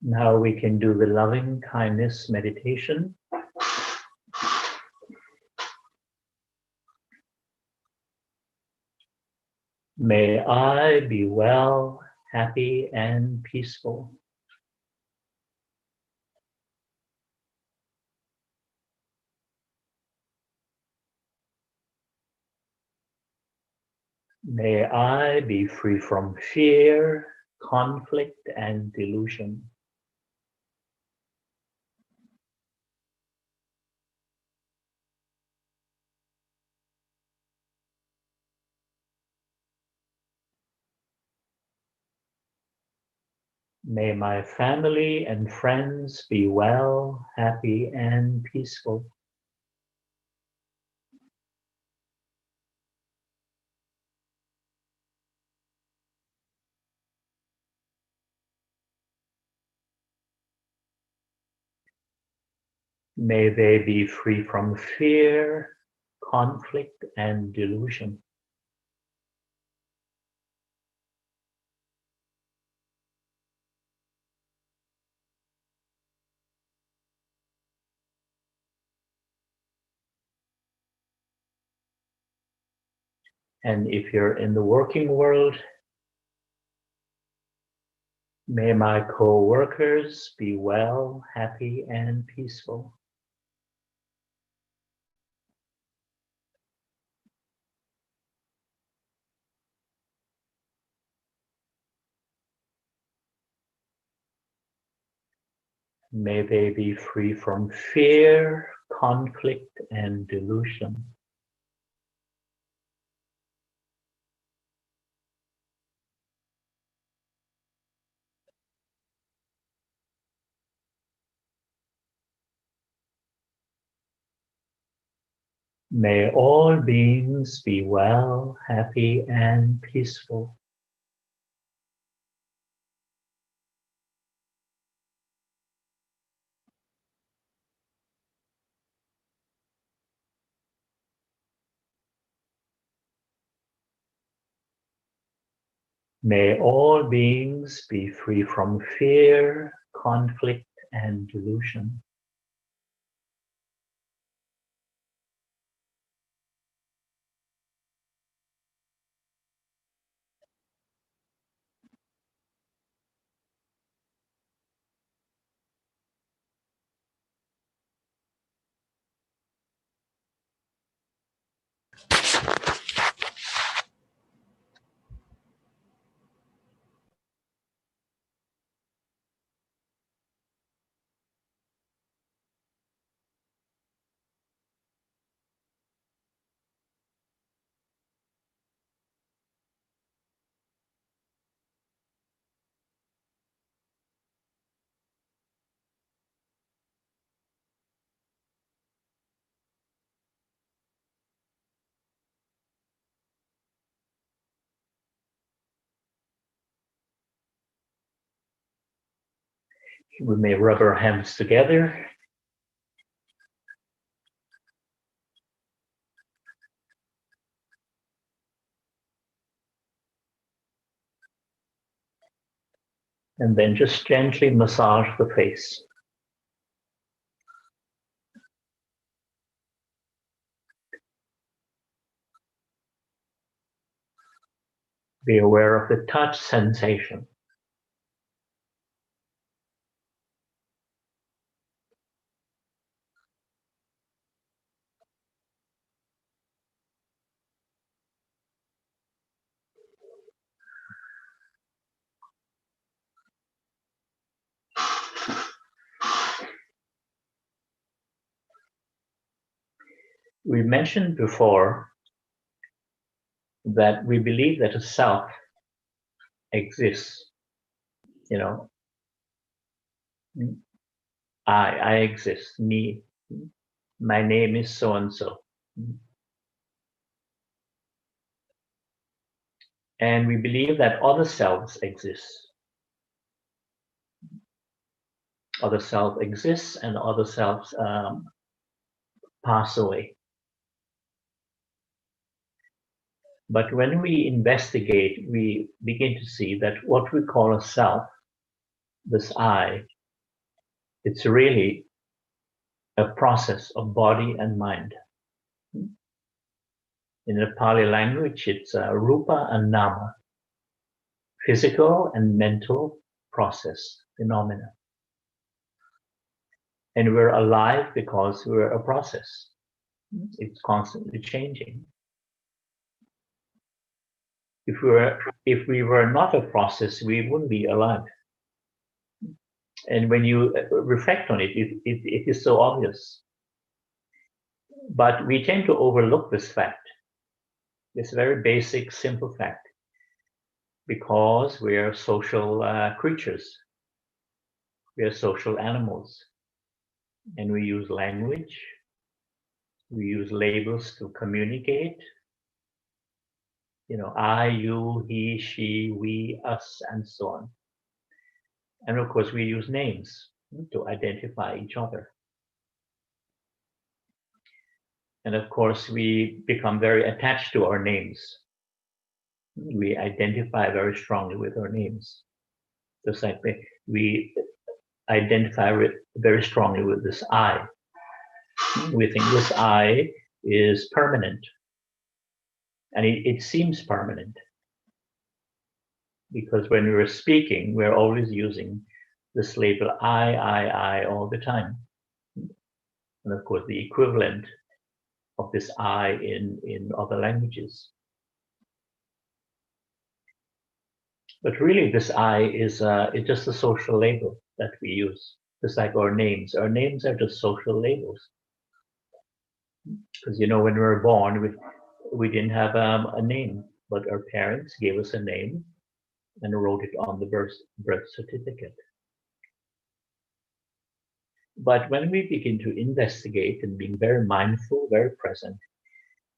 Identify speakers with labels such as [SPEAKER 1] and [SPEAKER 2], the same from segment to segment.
[SPEAKER 1] Now we can do the loving kindness meditation. May I be well, happy, and peaceful. May I be free from fear, conflict, and delusion. May my family and friends be well, happy, and peaceful. May they be free from fear, conflict, and delusion. And if you're in the working world, may my co-workers be well, happy, and peaceful. May they be free from fear, conflict, and delusion. May all beings be well, happy, and peaceful. May all beings be free from fear, conflict, and delusion. We may rub our hands together. And then just gently massage the face. Be aware of the touch sensation. We mentioned before that we believe that a self exists. You know, I exist, me. My name is so and so. And we believe that other selves exist. Other self exists and other selves pass away. But when we investigate, we begin to see that what we call a self, this I, It's really a process of body and mind. In the Pali language, it's rupa and nama, physical and mental process, phenomena. And we're alive because we're a process. It's constantly changing. If we were not a process, we wouldn't be alive. And when you reflect on it, it is so obvious. But we tend to overlook this fact, this very basic, simple fact, because we are social creatures. We are social animals. And we use language. We use labels to communicate. You know, I, you, he, she, we, us, and so on. And of course, we use names to identify each other. And of course, we become very attached to our names. We identify very strongly with our names. Just like we identify very strongly with this I. We think this I is permanent. And it seems permanent. Because when we're speaking, we're always using this label I all the time. And of course, the equivalent of this I in other languages. But really, this I is just a social label that we use, just like our names. Our names are just social labels. Because, you know, when we were born, we didn't have a name, but our parents gave us a name and wrote it on the birth certificate. But when we begin to investigate and being very mindful, very present,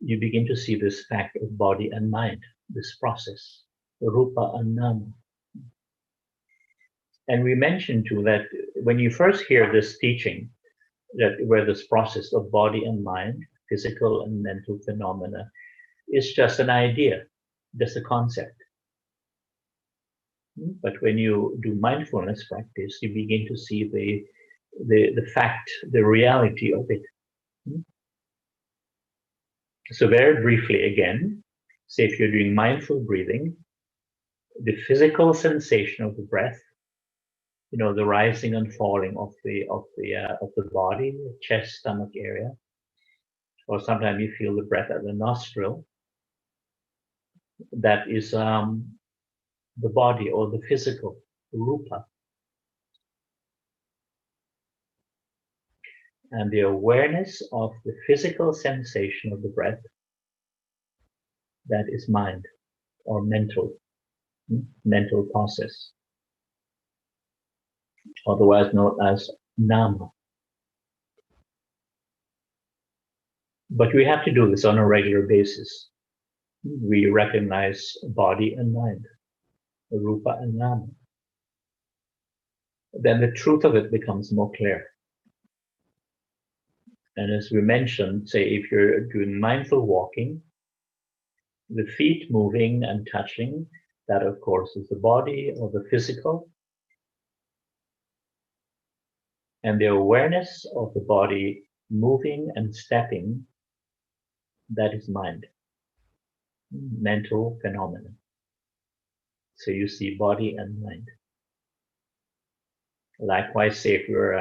[SPEAKER 1] you begin to see this fact of body and mind, this process, rupa and nama. And we mentioned too that when you first hear this teaching, that where this process of body and mind, physical and mental phenomena, is just an idea, just a concept. But when you do mindfulness practice, you begin to see the fact, the reality of it. So very briefly again, say if you're doing mindful breathing, the physical sensation of the breath, you know, the rising and falling of the body, chest, stomach area, or sometimes you feel the breath at the nostril. That is the body or the physical, rupa. And the awareness of the physical sensation of the breath, that is mind or mental process, otherwise known as nama. But we have to do this on a regular basis. We recognize body and mind, rupa and nama. Then the truth of it becomes more clear. And as we mentioned, say if you're doing mindful walking, the feet moving and touching, that of course is the body or the physical. And the awareness of the body moving and stepping, that is mind, mental phenomenon. So you see body and mind. Likewise, say if you're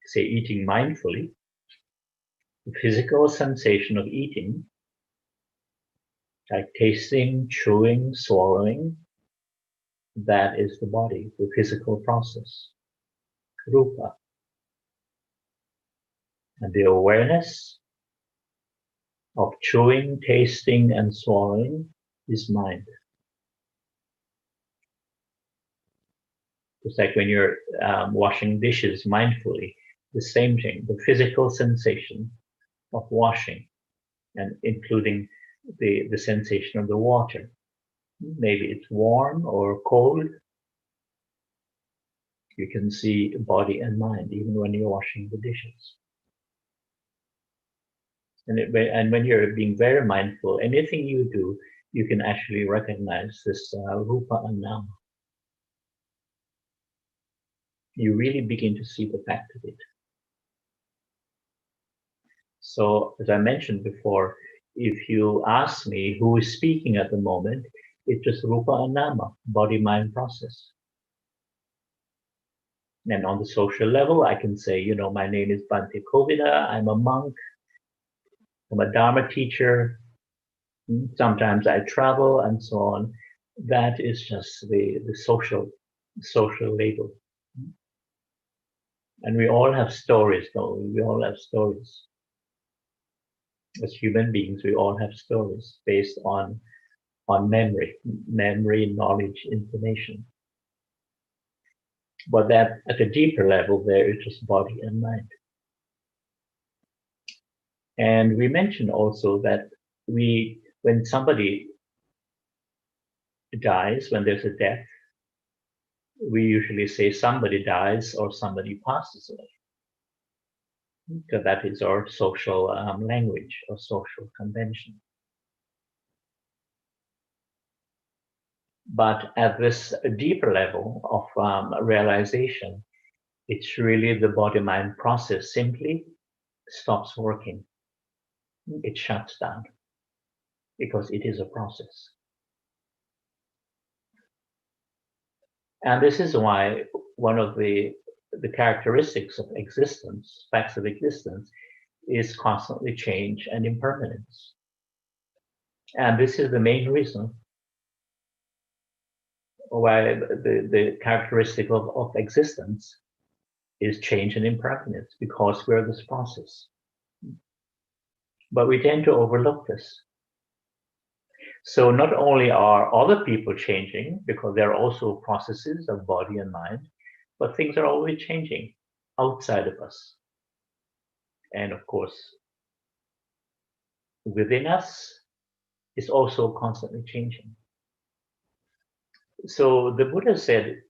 [SPEAKER 1] say eating mindfully, the physical sensation of eating, like tasting, chewing, swallowing, that is the body, the physical process, rupa. And the awareness of chewing, tasting, and swallowing is mind. It's like when you're washing dishes mindfully, the same thing, the physical sensation of washing, and including the sensation of the water. Maybe it's warm or cold. You can see body and mind even when you're washing the dishes. And when you're being very mindful, anything you do, you can actually recognize this rupa and nama. you really begin to see the fact of it. So, as I mentioned before, if you ask me who is speaking at the moment, it's just Rupa and Nama, body-mind process. And on the social level, I can say, my name is Bhante Kovida, I'm a monk, I'm a Dharma teacher, sometimes I travel, and so on. That is just the social label. And we all have stories, though. We all have stories. As human beings, we all have stories based on memory, knowledge, information. But that at a deeper level, there is just body and mind. And we mentioned also that when somebody dies, when there's a death, we usually say somebody dies or somebody passes away. So that is our social language or social convention. But at this deeper level of realization, it's really the body-mind process simply stops working. It shuts down because it is a process. And this is why one of the characteristics of existence, facts of existence, is constantly change and impermanence. And this is the main reason why the characteristic of existence is change and impermanence, because we're this process. But we tend to overlook this. So not only are other people changing, because there are also processes of body and mind, but things are always changing outside of us. And of course, within us is also constantly changing. So the Buddha said,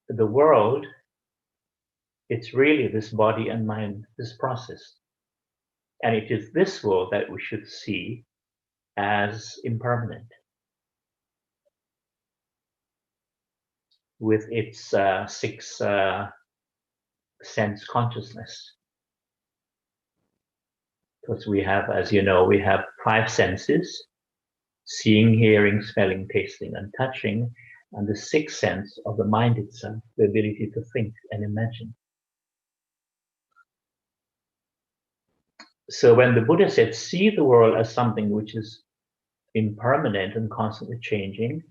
[SPEAKER 1] the world, it's really this body and mind, this process. And it is this world that we should see as impermanent, with its six sense consciousness. Because we have, as you know, we have five senses: seeing, hearing, smelling, tasting, and touching, and the sixth sense of the mind itself, the ability to think and imagine. So when the Buddha said, see the world as something which is impermanent and constantly changing,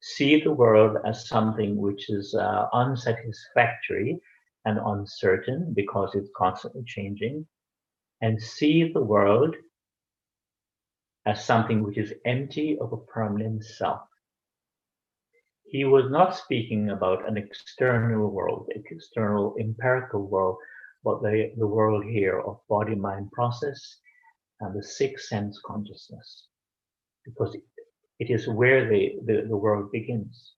[SPEAKER 1] see the world as something which is unsatisfactory and uncertain because it's constantly changing, and see the world as something which is empty of a permanent self. He was not speaking about an external world, an external empirical world, but the world here of body-mind process and the sixth sense consciousness, because it is where the world begins.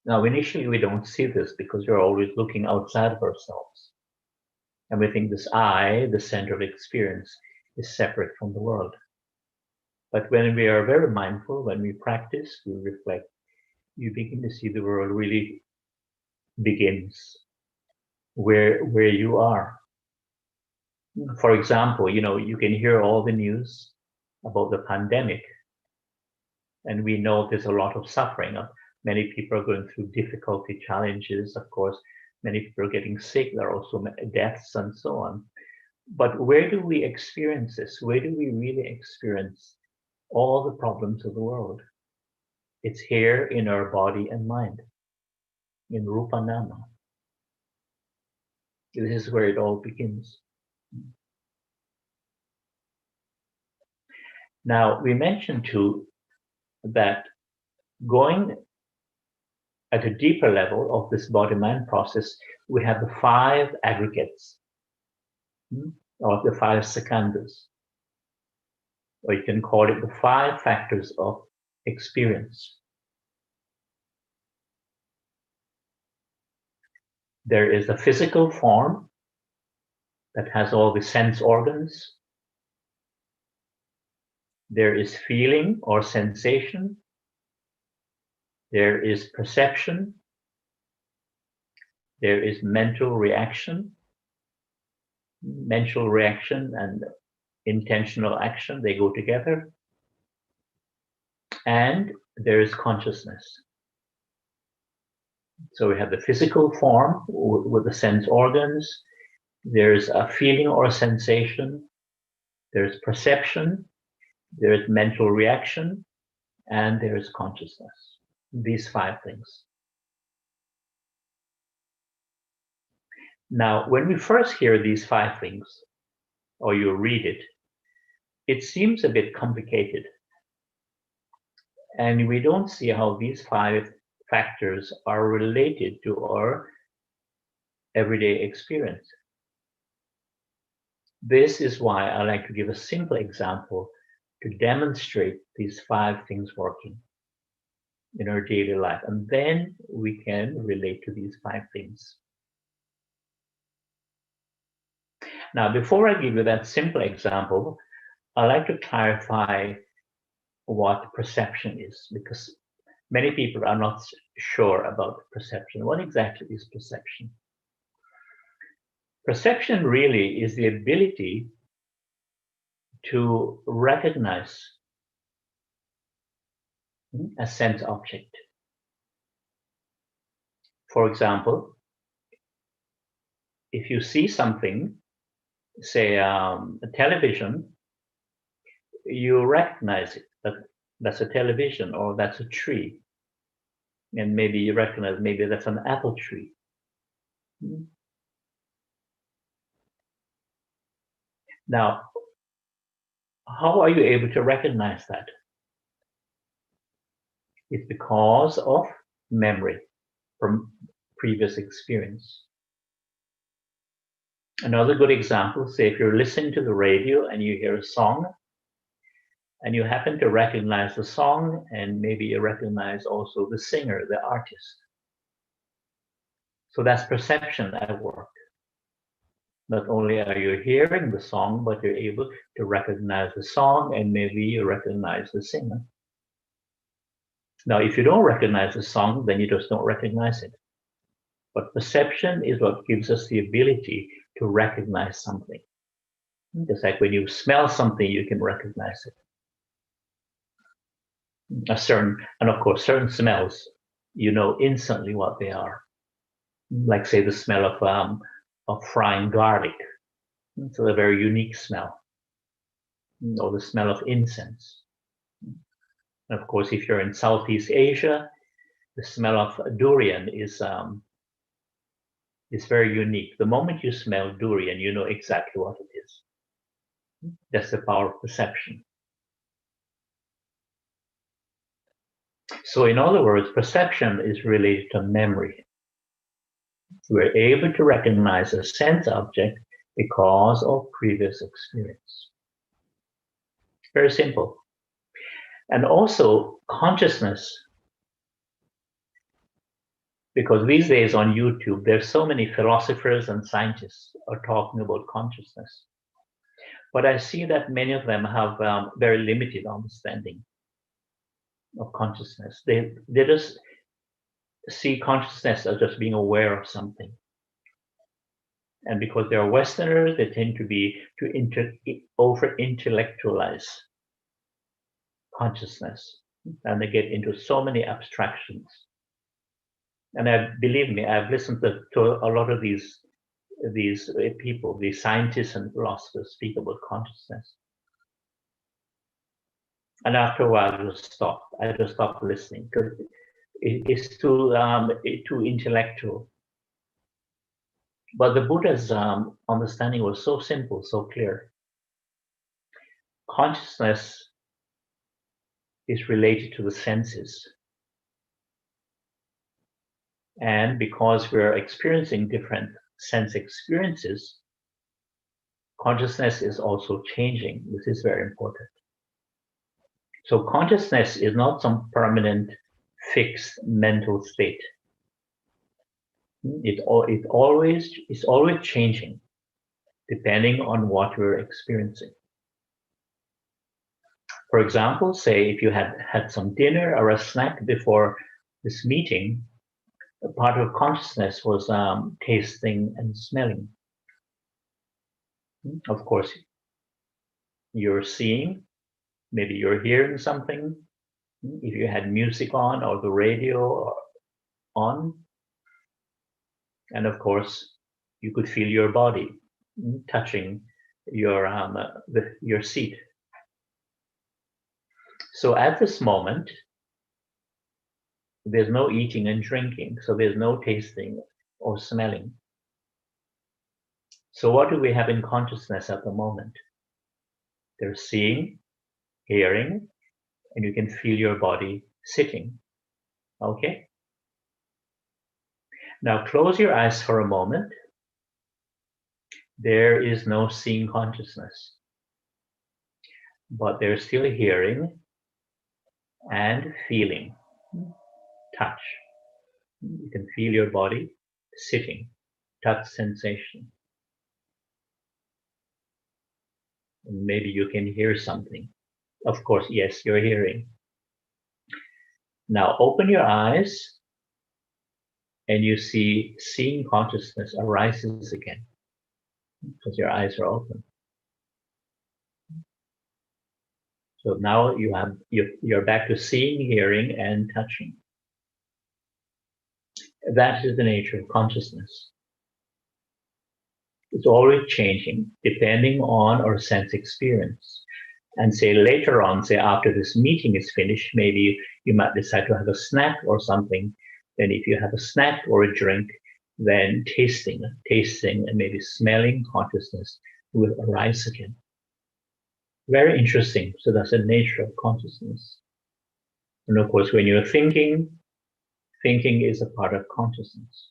[SPEAKER 1] Now, initially, we don't see this because we're always looking outside of ourselves. And we think this I, the center of experience, is separate from the world. But when we are very mindful, when we practice, we reflect, you begin to see the world really begins where you are. For example, you can hear all the news about the pandemic, and we know there's a lot of suffering. Many people are going through difficulty, challenges, of course. Many people are getting sick. There are also deaths and so on. But where do we experience this? Where do we really experience all the problems of the world? It's here in our body and mind, in Rupa Nama. This is where it all begins. Now, we mentioned too that going at a deeper level of this body-mind process, we have the five aggregates, or the five skandhas, or you can call it the five factors of experience. There is a physical form that has all the sense organs. There is feeling or sensation. There is perception. There is mental reaction. Mental reaction and intentional action, they go together. And there is consciousness. So we have the physical form with the sense organs. There's a feeling or a sensation. There's perception. There's mental reaction. And there is consciousness. These 5 things. Now, when we first hear these 5 things, or you read it, it seems a bit complicated. And we don't see how these 5 factors are related to our everyday experience. This is why I like to give a simple example to demonstrate these 5 things working in our daily life. And then we can relate to these 5 things. Now, before I give you that simple example, I like to clarify what perception is, because many people are not sure about perception. What exactly is perception? Perception really is the ability to recognize a sense object. For example, if you see something, say a television, you recognize it, that's a television, or that's a tree. And maybe you recognize, maybe that's an apple tree. Now, how are you able to recognize that? It's because of memory from previous experience. Another good example, say if you're listening to the radio and you hear a song, and you happen to recognize the song, and maybe you recognize also the singer, the artist. So that's perception at work. Not only are you hearing the song, but you're able to recognize the song, and maybe you recognize the singer. Now, if you don't recognize the song, then you just don't recognize it. But perception is what gives us the ability to recognize something. Just like when you smell something, you can recognize it. And of course, certain smells, you know instantly what they are. Like say the smell of frying garlic. So a very unique smell. Or the smell of incense. And of course, if you're in Southeast Asia, the smell of durian is very unique. The moment you smell durian, you know exactly what it is. That's the power of perception. So in other words, perception is related to memory. We're able to recognize a sense object because of previous experience. Very simple. And also consciousness, because these days on YouTube, there's so many philosophers and scientists are talking about consciousness. But I see that many of them have very limited understanding of consciousness. They just see consciousness as just being aware of something. And because they're Westerners, they tend to over-intellectualize consciousness. And they get into so many abstractions. And believe me, I've listened to a lot of these people, these scientists and philosophers speak about consciousness. And after a while, I just stopped listening because it's too intellectual. But the Buddha's understanding was so simple, so clear. Consciousness is related to the senses. And because we're experiencing different sense experiences, consciousness is also changing. This is very important. So consciousness is not some permanent, fixed mental state. It's always changing, depending on what we're experiencing. For example, say if you had some dinner or a snack before this meeting, a part of consciousness was tasting and smelling. Of course, you're seeing, maybe you're hearing something. If you had music on or the radio on, and of course, you could feel your body touching your seat. So at this moment, there's no eating and drinking, so there's no tasting or smelling. So what do we have in consciousness at the moment? There's seeing, hearing, and you can feel your body sitting. Okay? Now close your eyes for a moment. There is no seeing consciousness, but there's still hearing and feeling, touch. You can feel your body sitting, touch sensation. And maybe you can hear something. Of course, yes, you're hearing. Now open your eyes and you see seeing consciousness arises again because your eyes are open. So now you're back to seeing, hearing, and touching. That is the nature of consciousness. It's always changing depending on our sense experience. And say later on, say after this meeting is finished, maybe you might decide to have a snack or something. Then if you have a snack or a drink, then tasting and maybe smelling consciousness will arise again. Very interesting. So that's the nature of consciousness. And of course, when you're thinking is a part of consciousness.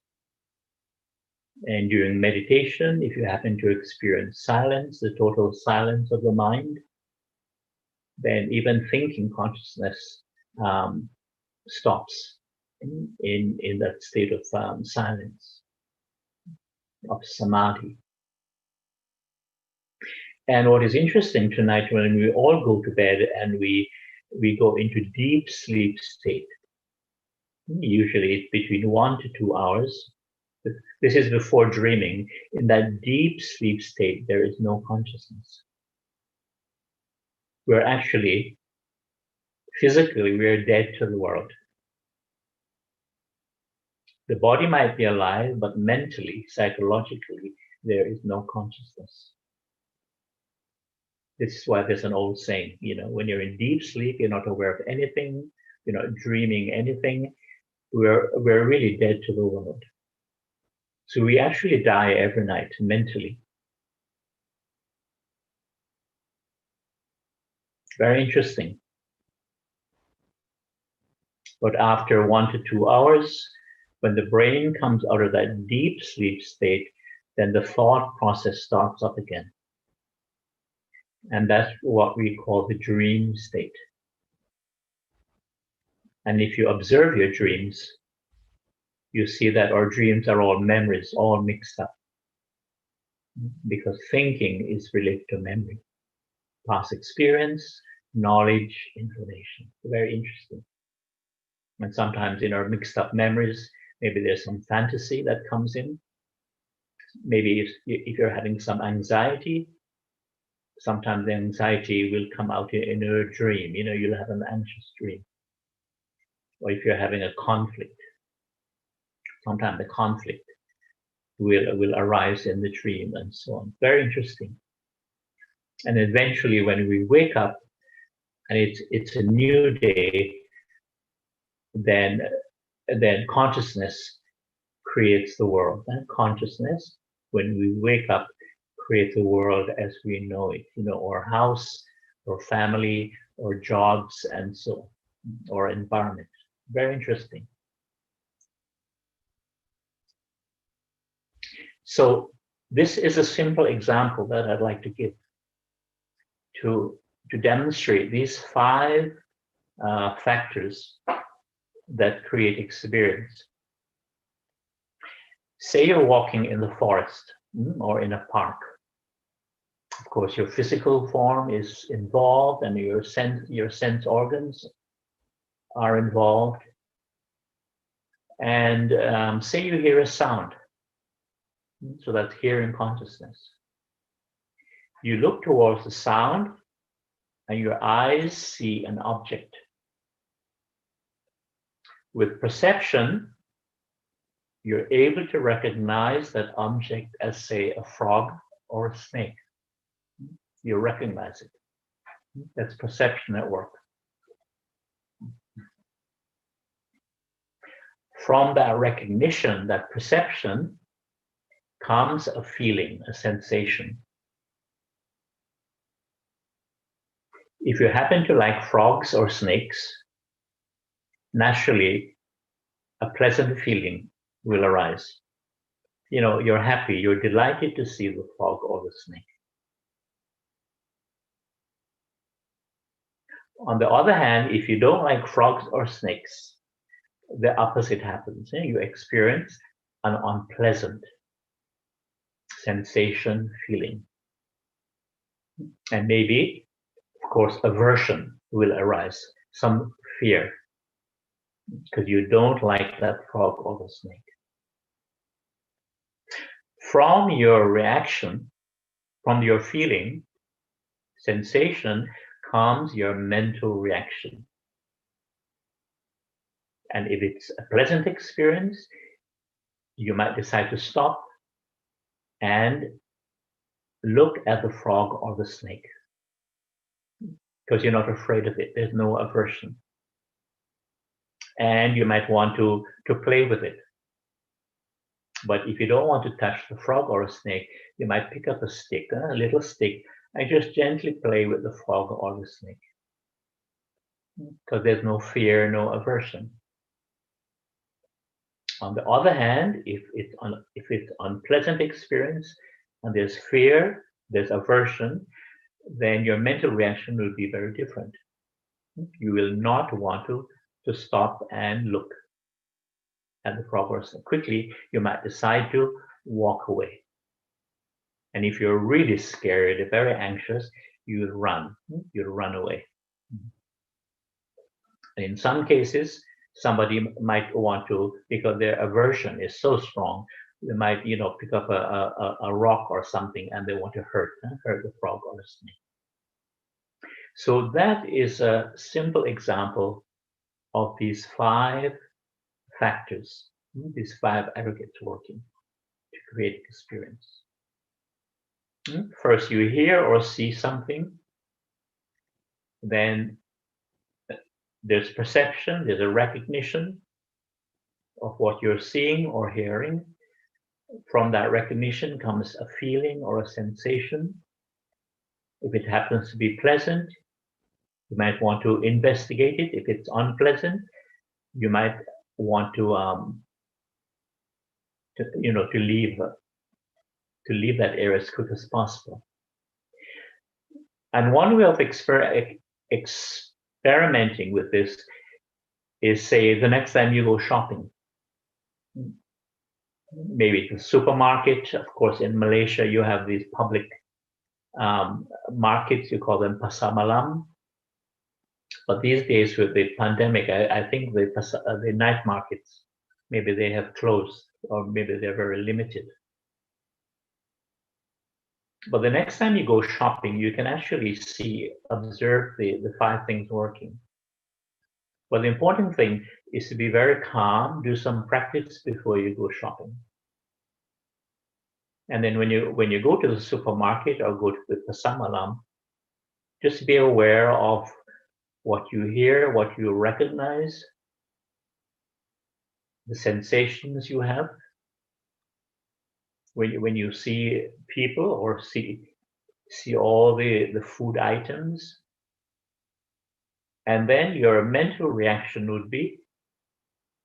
[SPEAKER 1] And during meditation, if you happen to experience silence, the total silence of the mind, then even thinking consciousness stops in that state of silence, of samadhi. And what is interesting tonight, when we all go to bed and we go into deep sleep state, usually it's between 1 to 2 hours. This is before dreaming. In that deep sleep state, there is no consciousness. We're actually, physically, we're dead to the world. The body might be alive, but mentally, psychologically, there is no consciousness. This is why there's an old saying, when you're in deep sleep, you're not aware of anything, you're not dreaming anything. We're really dead to the world. So we actually die every night mentally. Very interesting. But after 1 to 2 hours, when the brain comes out of that deep sleep state, then the thought process starts up again. And that's what we call the dream state. And if you observe your dreams, you see that our dreams are all memories, all mixed up. Because thinking is related to memory, past experience, knowledge, information. Very interesting. And sometimes in our mixed up memories, maybe there's some fantasy that comes in. Maybe if you're having some anxiety, sometimes the anxiety will come out in a dream. You'll have an anxious dream. Or if you're having a conflict, sometimes the conflict will arise in the dream and so on. Very interesting. And eventually when we wake up and it's a new day, then consciousness creates the world. And consciousness, when we wake up, creates the world as we know it, our house, or family, or jobs, and so on, or environment. Very interesting. So this is a simple example that I'd like to give to demonstrate these 5 factors that create experience. Say you're walking in the forest or in a park. Of course, your physical form is involved and your sense organs are involved. And say you hear a sound. So that's hearing consciousness. You look towards the sound and your eyes see an object. With perception, you're able to recognize that object as, say, a frog or a snake. You recognize it. That's perception at work. From that recognition, that perception, comes a feeling, a sensation. If you happen to like frogs or snakes, naturally, a pleasant feeling will arise. You know, you're happy, you're delighted to see the frog or the snake. On the other hand, if you don't like frogs or snakes, the opposite happens. You experience an unpleasant sensation, feeling. And maybe, of course, aversion will arise, some fear, because you don't like that frog or the snake. From your reaction, from your feeling, sensation, comes your mental reaction. And if it's a pleasant experience, you might decide to stop and look at the frog or the snake, because you're not afraid of it. There's no aversion. And you might want to play with it. But if you don't want to touch the frog or a snake, you might pick up a stick, a little stick, and just gently play with the frog or the snake. Because there's no fear, no aversion. On the other hand, if it's unpleasant experience and there's fear, there's aversion, then your mental reaction will be very different. You will not want to stop and look at the frog or snake. Quickly, you might decide to walk away. And if you're really scared, very anxious, you'll run. You'll run away. And in some cases, somebody might want to, because their aversion is so strong, they might, pick up a rock or something and they want to hurt the frog or the snake. So that is a simple example of these 5 factors, these 5 aggregates working to create experience. First, you hear or see something, then there's perception, there's a recognition of what you're seeing or hearing. From that recognition comes a feeling or a sensation. If it happens to be pleasant, you might want to investigate it. If it's unpleasant, you might want to leave that area as quick as possible. And one way of experimenting with this is, say, the next time you go shopping, maybe the supermarket. Of course, in Malaysia, you have these public markets, you call them pasar malam. But these days with the pandemic, I think the night markets, maybe they have closed or maybe they're very limited. But the next time you go shopping, you can actually observe the 5 things working. But the important thing is to be very calm, do some practice before you go shopping. And then when you go to the supermarket or go to the pasar malam, just be aware of what you hear, what you recognize, the sensations you have. When you see people or see all the food items, and then your mental reaction would be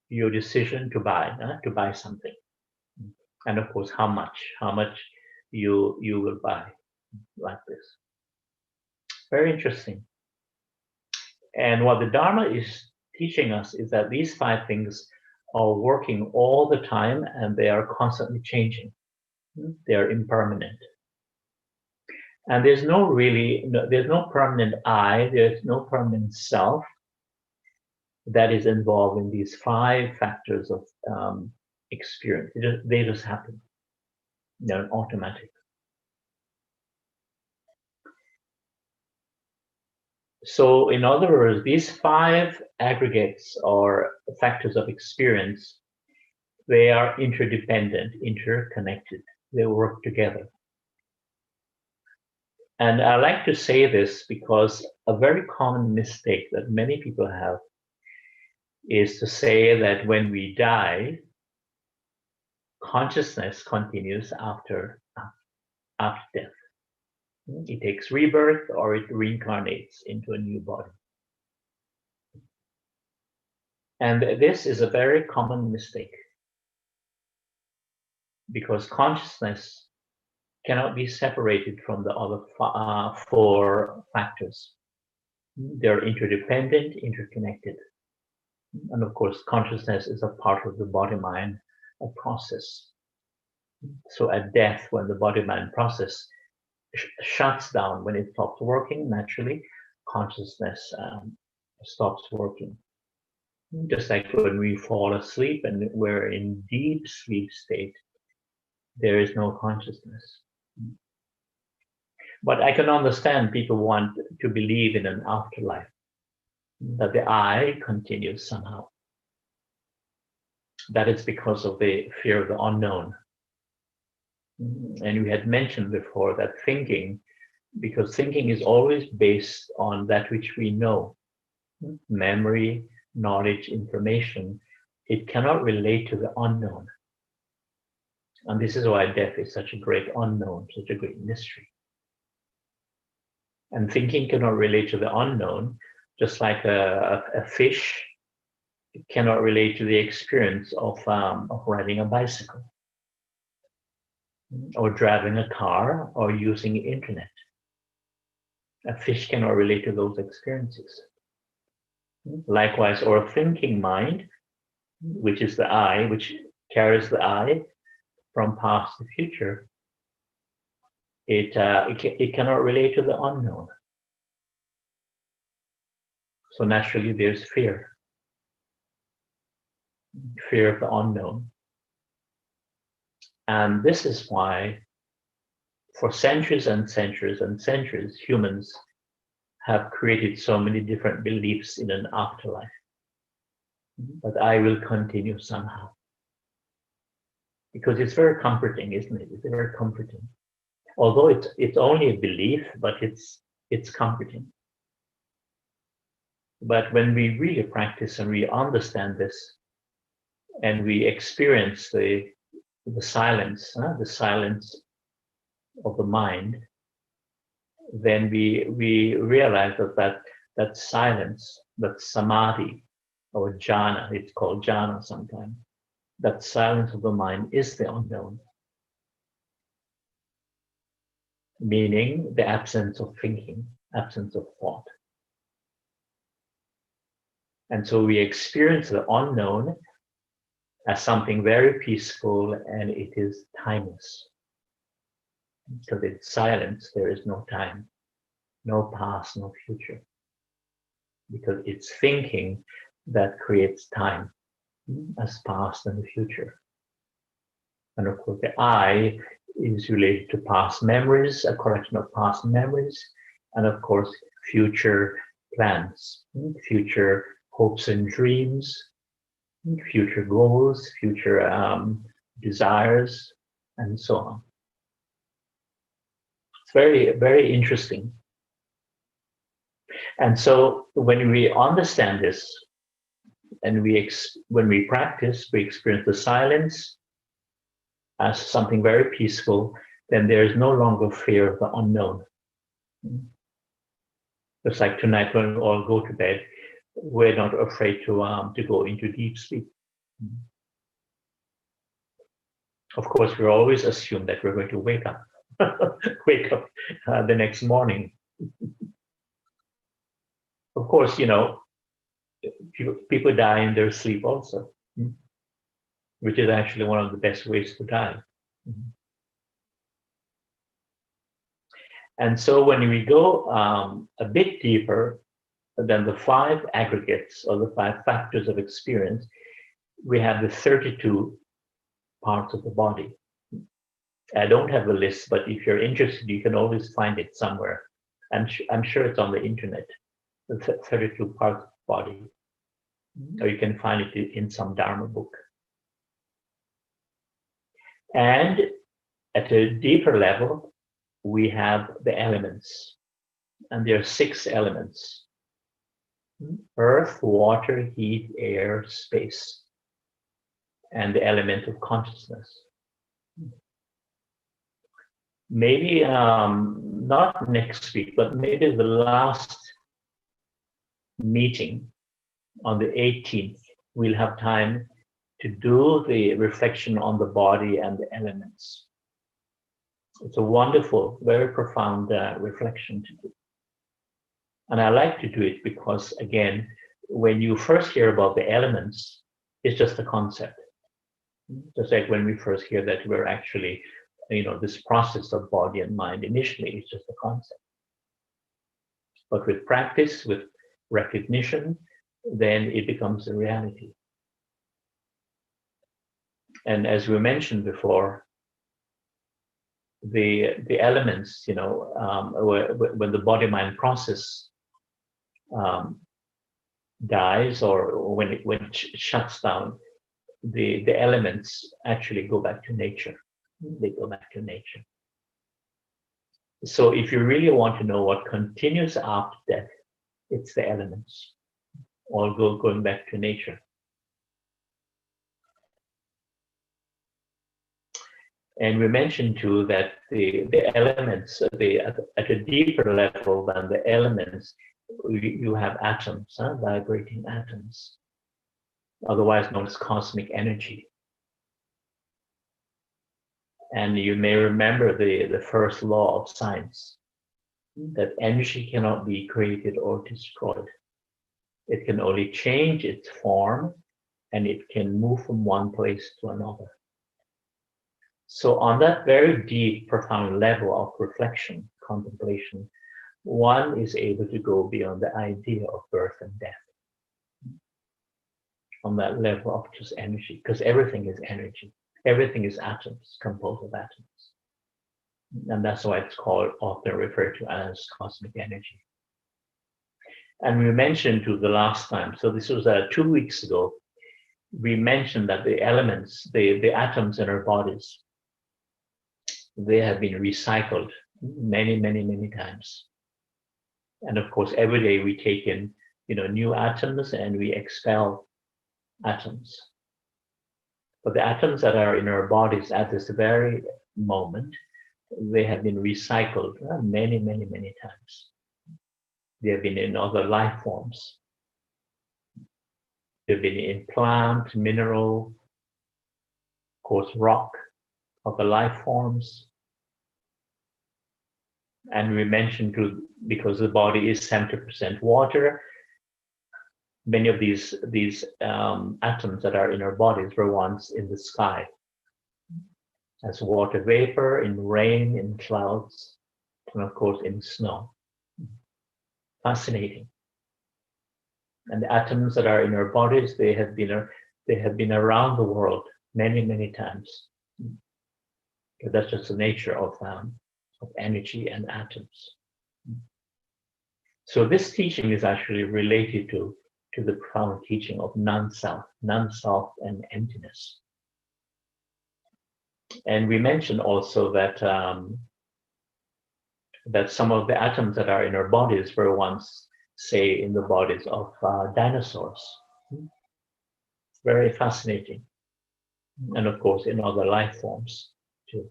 [SPEAKER 1] your decision to buy something, and of course how much you will buy, like this. Very interesting. And what the Dharma is teaching us is that these 5 things are working all the time and they are constantly changing. They are impermanent. And there's no permanent I, there's no permanent self. that is involved in these 5 factors of experience. They just happen. They're automatic. So in other words, these 5 aggregates or factors of experience, they are interdependent, interconnected. They work together. And I like to say this because a very common mistake that many people have is to say that when we die, consciousness continues after death. It takes rebirth or it reincarnates into a new body. And this is a very common mistake because consciousness cannot be separated from the other 4 factors. They're interdependent, interconnected. And of course, consciousness is a part of the body-mind process. So at death, when the body-mind process shuts down, when it stops working, naturally, consciousness stops working. Just like when we fall asleep and we're in deep sleep state, there is no consciousness. But I can understand people want to believe in an afterlife, that the I continues somehow. That is because of the fear of the unknown. And we had mentioned before that thinking, because thinking is always based on that which we know, memory, knowledge, information, it cannot relate to the unknown. And this is why death is such a great unknown, such a great mystery. And thinking cannot relate to the unknown, just like a fish cannot relate to the experience of riding a bicycle, or driving a car, or using the internet. A fish cannot relate to those experiences. Likewise, our thinking mind, which is the I, which carries the I from past to future, it cannot relate to the unknown. So naturally, there's fear of the unknown. And this is why, for centuries and centuries and centuries, humans have created so many different beliefs in an afterlife. But I will continue somehow. Because it's very comforting, isn't it? It's very comforting. Although it's only a belief, but it's comforting. But when we really practice and we understand this, and we experience the silence of the mind, then we realize that silence, that samadhi, or jhana, it's called jhana sometimes, that silence of the mind is the unknown. Meaning the absence of thinking, absence of thought. And so we experience the unknown as something very peaceful, and it is timeless. Because in silence, there is no time, no past, no future. Because it's thinking that creates time as past and the future. And of course, the I is related to past memories, a collection of past memories, and of course, future plans, future hopes and dreams, future goals, future desires, and so on. It's very, very interesting. And so when we understand this, and when we practice, we experience the silence as something very peaceful, then there is no longer fear of the unknown. Just like tonight when we all go to bed, we're not afraid to go into deep sleep. Of course, we always assume that we're going to wake up the next morning. Of course, people die in their sleep also, which is actually one of the best ways to die. And so when we go a bit deeper, then the 5 aggregates or the 5 factors of experience, we have the 32 parts of the body. I don't have a list, but if you're interested, you can always find it somewhere. I'm sure it's on the internet, the 32 parts of the body, or you can find it in some Dharma book. And at a deeper level, we have the elements, and there are 6 elements: earth, water, heat, air, space, and the element of consciousness. Maybe not next week, but maybe the last meeting on the 18th, we'll have time to do the reflection on the body and the elements. It's a wonderful, very profound reflection to do. And I like to do it because, again, when you first hear about the elements, it's just a concept. Just like when we first hear that we're actually, this process of body and mind, initially it's just a concept. But with practice, with recognition, then it becomes a reality. And as we mentioned before, the elements, when the body-mind process dies, or when it shuts down, the elements actually go back to nature. They go back to nature. So if you really want to know what continues after death, it's the elements, all going back to nature. And we mentioned too that the elements, at a deeper level than the elements, you have atoms, vibrating atoms, otherwise known as cosmic energy. And you may remember the first law of science, that energy cannot be created or destroyed. It can only change its form, and it can move from one place to another. So on that very deep, profound level of reflection, contemplation, one is able to go beyond the idea of birth and death. On that level of just energy, because everything is energy. Everything is atoms, composed of atoms. And that's why it's called, often referred to as cosmic energy. And we mentioned to the last time, so this was 2 weeks ago, we mentioned that the elements, the atoms in our bodies, they have been recycled many, many, many times. And of course, every day we take in, new atoms and we expel atoms. But the atoms that are in our bodies at this very moment, they have been recycled many, many, many times. They have been in other life forms. They've been in plant, mineral, of course, rock, other life forms. And we mentioned too, because the body is 70% water, many of these atoms that are in our bodies were once in the sky as water vapor, in rain, in clouds, and of course in snow. Fascinating. And the atoms that are in our bodies, they have been around the world many, many times. That's just the nature of energy and atoms. So this teaching is actually related to the profound teaching of non-self and emptiness. And we mentioned also that that some of the atoms that are in our bodies were once, say, in the bodies of dinosaurs. Very fascinating. And of course, in other life forms too.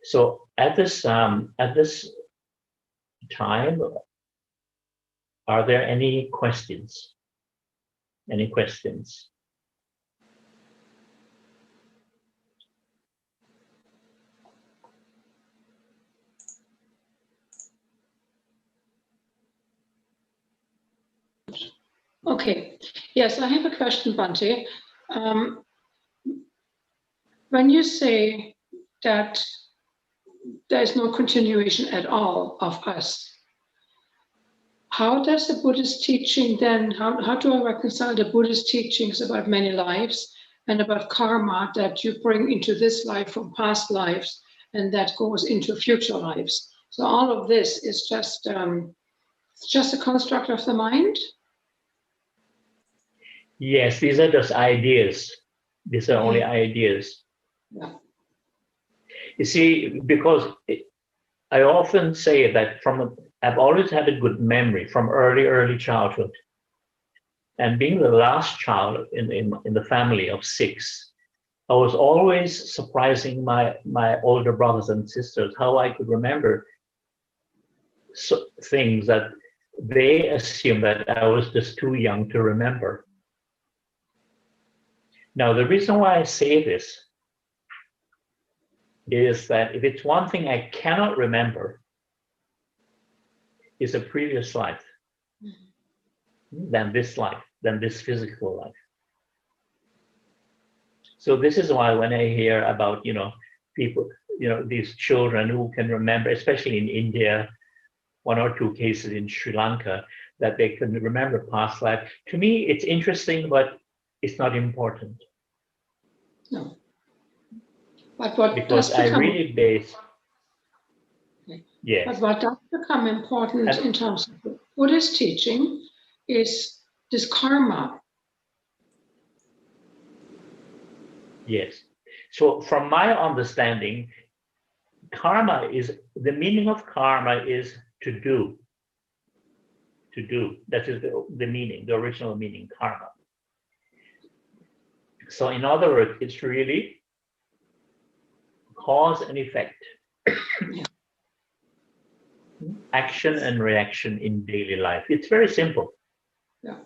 [SPEAKER 1] So at this time, are there any questions? Any questions?
[SPEAKER 2] Okay. Yes, I have a question, Bhante. When you say that there is no continuation at all of us. How does the Buddhist teaching then, how do I reconcile the Buddhist teachings about many lives and about karma that you bring into this life from past lives and that goes into future lives? So all of this is just a construct of the mind?
[SPEAKER 1] Yes, these are just ideas. These are only ideas.
[SPEAKER 2] Yeah.
[SPEAKER 1] You see, because I often say that I've always had a good memory from early childhood. And being the last child in the family of 6, I was always surprising my older brothers and sisters how I could remember things that they assumed that I was just too young to remember. Now, the reason why I say this is that if it's one thing I cannot remember, is a previous life than this life, than this physical life. So this is why when I hear about, people, these children who can remember, especially in India, 1 or 2 cases in Sri Lanka, that they can remember past life. To me, it's interesting, but it's not important.
[SPEAKER 2] No. But what
[SPEAKER 1] because
[SPEAKER 2] does
[SPEAKER 1] I
[SPEAKER 2] become,
[SPEAKER 1] really base. Yes.
[SPEAKER 2] but what does become important in terms of the Buddhist teaching is this karma.
[SPEAKER 1] Yes. So from my understanding, the meaning of karma is to do. To do. That is the meaning, the original meaning, karma. So in other words, it's really cause and effect. Action and reaction in daily life. It's very simple.
[SPEAKER 2] Yeah.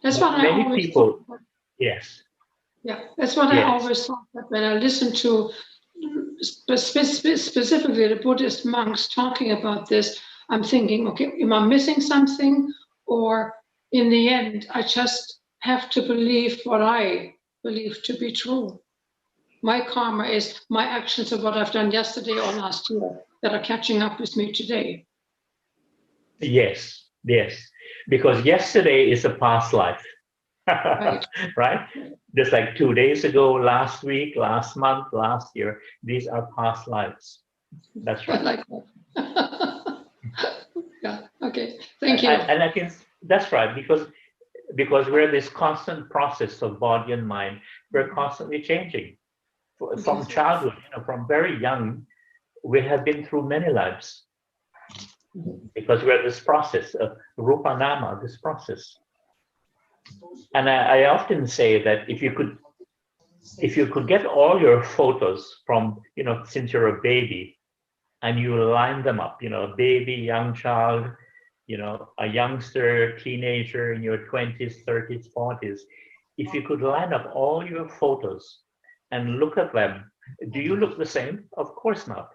[SPEAKER 2] That's
[SPEAKER 1] but
[SPEAKER 2] what I
[SPEAKER 1] many
[SPEAKER 2] always
[SPEAKER 1] people.
[SPEAKER 2] thought.
[SPEAKER 1] Yes.
[SPEAKER 2] Yeah, that's what I always thought, that when I listen to specifically the Buddhist monks talking about this, I'm thinking, okay, am I missing something? Or in the end, I just have to believe what I believe to be true. My karma is my actions of what I've done yesterday or last year that are catching up with me today.
[SPEAKER 1] Yes, because yesterday is a past life.
[SPEAKER 2] Right.
[SPEAKER 1] Right? Just like 2 days ago, last week, last month, last year, these are past lives. That's right.
[SPEAKER 2] I like that. Yeah, okay, thank you.
[SPEAKER 1] And I think that's right, because we're this constant process of body and mind. We're constantly changing. From childhood, from very young, we have been through many lives. Because we're this process of rupa nama, this process. And I often say that if you could get all your photos from, since you're a baby, and you line them up, a baby, young child, a youngster, teenager in your 20s, 30s, 40s, if you could line up all your photos and look at them, do you look the same? Of course not,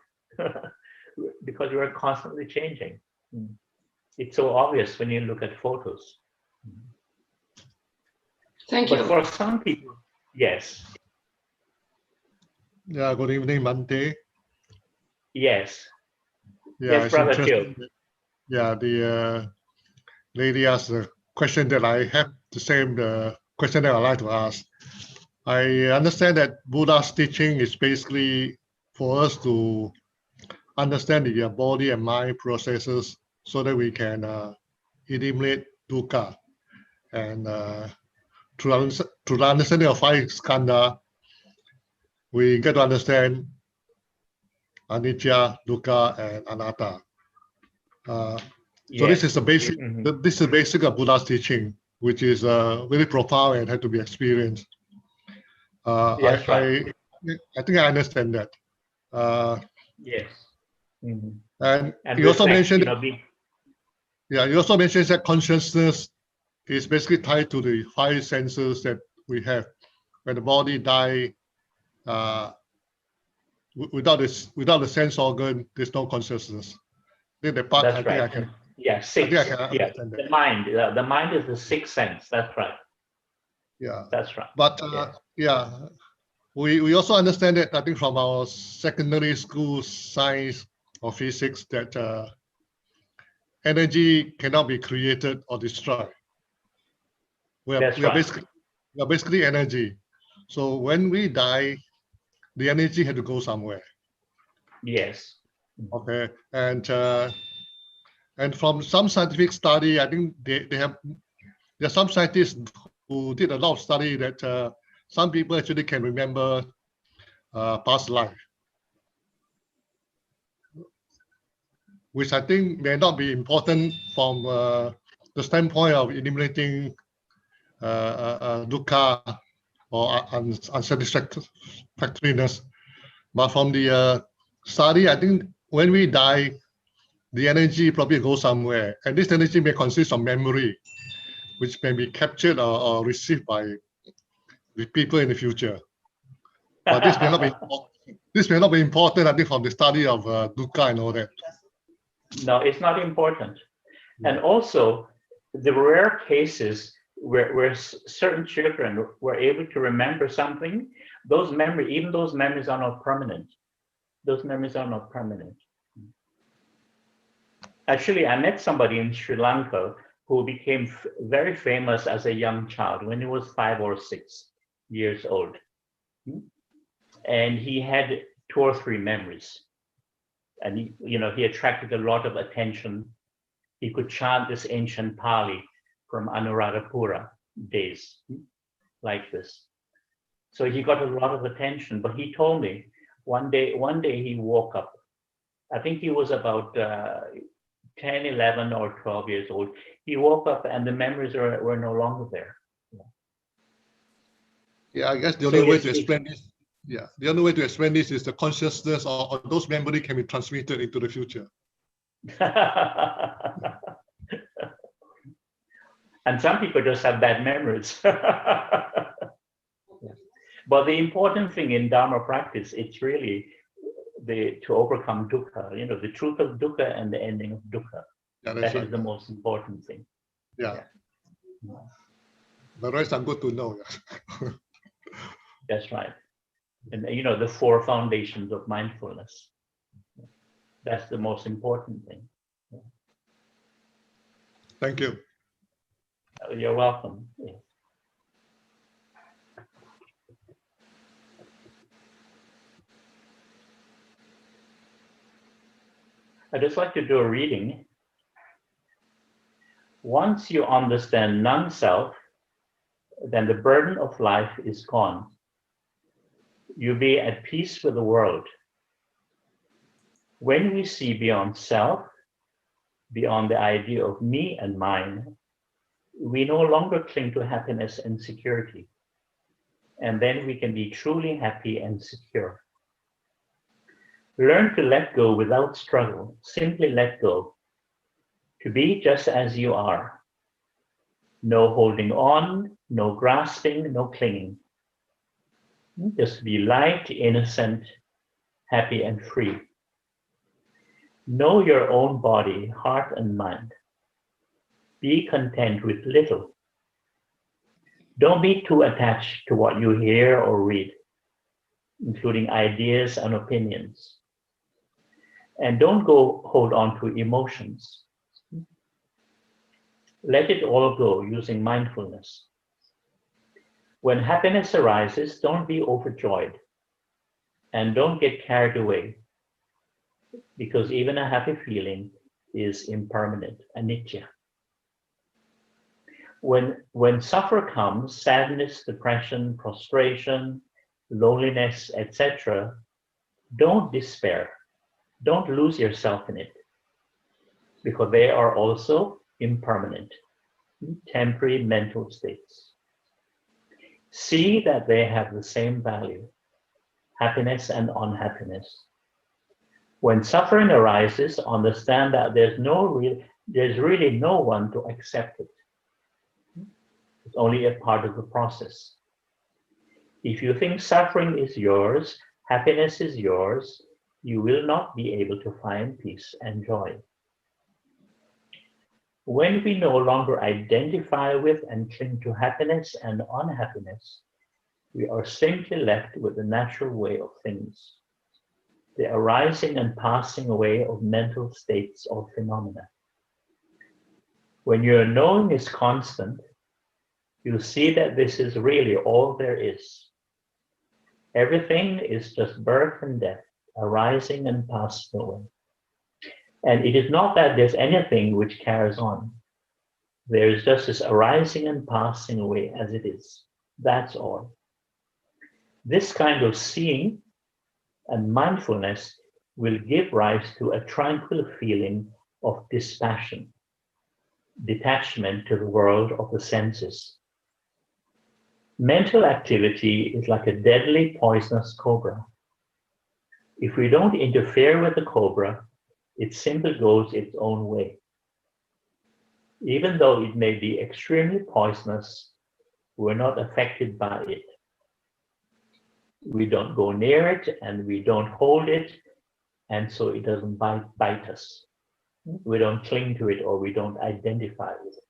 [SPEAKER 1] because you are constantly changing. It's so obvious when you look at photos.
[SPEAKER 2] Thank you.
[SPEAKER 1] But for some people, yes.
[SPEAKER 3] Yeah, good evening, Bhante.
[SPEAKER 1] Yes.
[SPEAKER 3] Yeah,
[SPEAKER 1] Yes, Brother Phil.
[SPEAKER 3] Yeah, the lady asked the question that I have the same question that I'd like to ask. I understand that Buddha's teaching is basically for us to understand the body and mind processes so that we can eliminate dukkha. And through the understanding of 5 skandha, we get to understand anicca, dukkha, and anatta. So this is the basic. This is basic of Buddha's teaching, which is really profound and had to be experienced.
[SPEAKER 1] Yes, right.
[SPEAKER 3] I think I understand that.
[SPEAKER 1] Yes.
[SPEAKER 3] And you also mentioned. You also mentioned that consciousness is basically tied to the 5 senses that we have. When the body dies, without the sense organ, there's no consciousness.
[SPEAKER 1] That's right. I can. Yeah, 6.
[SPEAKER 3] I think I can understand that.
[SPEAKER 1] The mind is the 6th sense. That's right.
[SPEAKER 3] Yeah.
[SPEAKER 1] That's right.
[SPEAKER 3] But we also understand that, I think, from our secondary school science or physics, that energy cannot be created or destroyed.
[SPEAKER 1] That's right.
[SPEAKER 3] We are basically energy. So when we die, the energy had to go somewhere.
[SPEAKER 1] Yes.
[SPEAKER 3] Okay, and from some scientific study, I think there are some scientists who did a lot of study that some people actually can remember past life, which I think may not be important from the standpoint of eliminating dukkha or unsatisfactoriness. But from the study, I think when we die, the energy probably goes somewhere. And this energy may consist of memory, which may be captured or received by the people in the future. But this may not be important, I think, from the study of dukkha and all that.
[SPEAKER 1] No, it's not important. And also, the rare cases where certain children were able to remember something, even those memories are not permanent. Those memories are not permanent. Actually, I met somebody in Sri Lanka who became very famous as a young child when he was 5 or 6 years old. And he had 2 or 3 memories. And he attracted a lot of attention. He could chant this ancient Pali from Anuradhapura days, like this. So he got a lot of attention, but he told me one day he woke up. I think he was about 10, 11 or 12 years old. He woke up and the memories were no longer there.
[SPEAKER 3] Yeah, I guess the only way to explain this, the only way to explain this is the consciousness or those memories can be transmitted into the future.
[SPEAKER 1] And some people just have bad memories. But the important thing in Dharma practice, it's really to overcome dukkha, the truth of dukkha and the ending of dukkha.
[SPEAKER 3] Yeah,
[SPEAKER 1] that is the most important thing.
[SPEAKER 3] Yeah. The rest I'm good to know.
[SPEAKER 1] That's right. And the 4 foundations of mindfulness. That's the most important thing.
[SPEAKER 3] Thank you.
[SPEAKER 1] You're welcome. Yeah. I'd just like to do a reading. Once you understand non-self, then the burden of life is gone. You'll be at peace with the world. When we see beyond self, beyond the idea of me and mine, we no longer cling to happiness and security. And then we can be truly happy and secure. Learn to let go without struggle. Simply let go. To be just as you are. No holding on, no grasping, no clinging. Just be light, innocent, happy and free. Know your own body, heart and mind. Be content with little. Don't be too attached to what you hear or read, including ideas and opinions. And don't hold on to emotions. Let it all go using mindfulness. When happiness arises, don't be overjoyed and don't get carried away, because even a happy feeling is impermanent, anicca. When suffer comes, sadness, depression, prostration, loneliness, etc., don't despair. Don't lose yourself in it, because they are also impermanent, temporary mental states. See that they have the same value, happiness and unhappiness. When suffering arises, understand that there's really no one to accept it. It's only a part of the process. If you think suffering is yours, happiness is yours, you will not be able to find peace and joy. When we no longer identify with and cling to happiness and unhappiness, we are simply left with the natural way of things, the arising and passing away of mental states or phenomena. When your knowing is constant, you see that this is really all there is. Everything is just birth and death, arising and passing away. And it is not that there's anything which carries on. There is just this arising and passing away as it is. That's all. This kind of seeing and mindfulness will give rise to a tranquil feeling of dispassion, detachment to the world of the senses. Mental activity is like a deadly poisonous cobra. If we don't interfere with the cobra, it simply goes its own way. Even though it may be extremely poisonous, we're not affected by it. We don't go near it and we don't hold it, and so it doesn't bite us. We don't cling to it or we don't identify with it.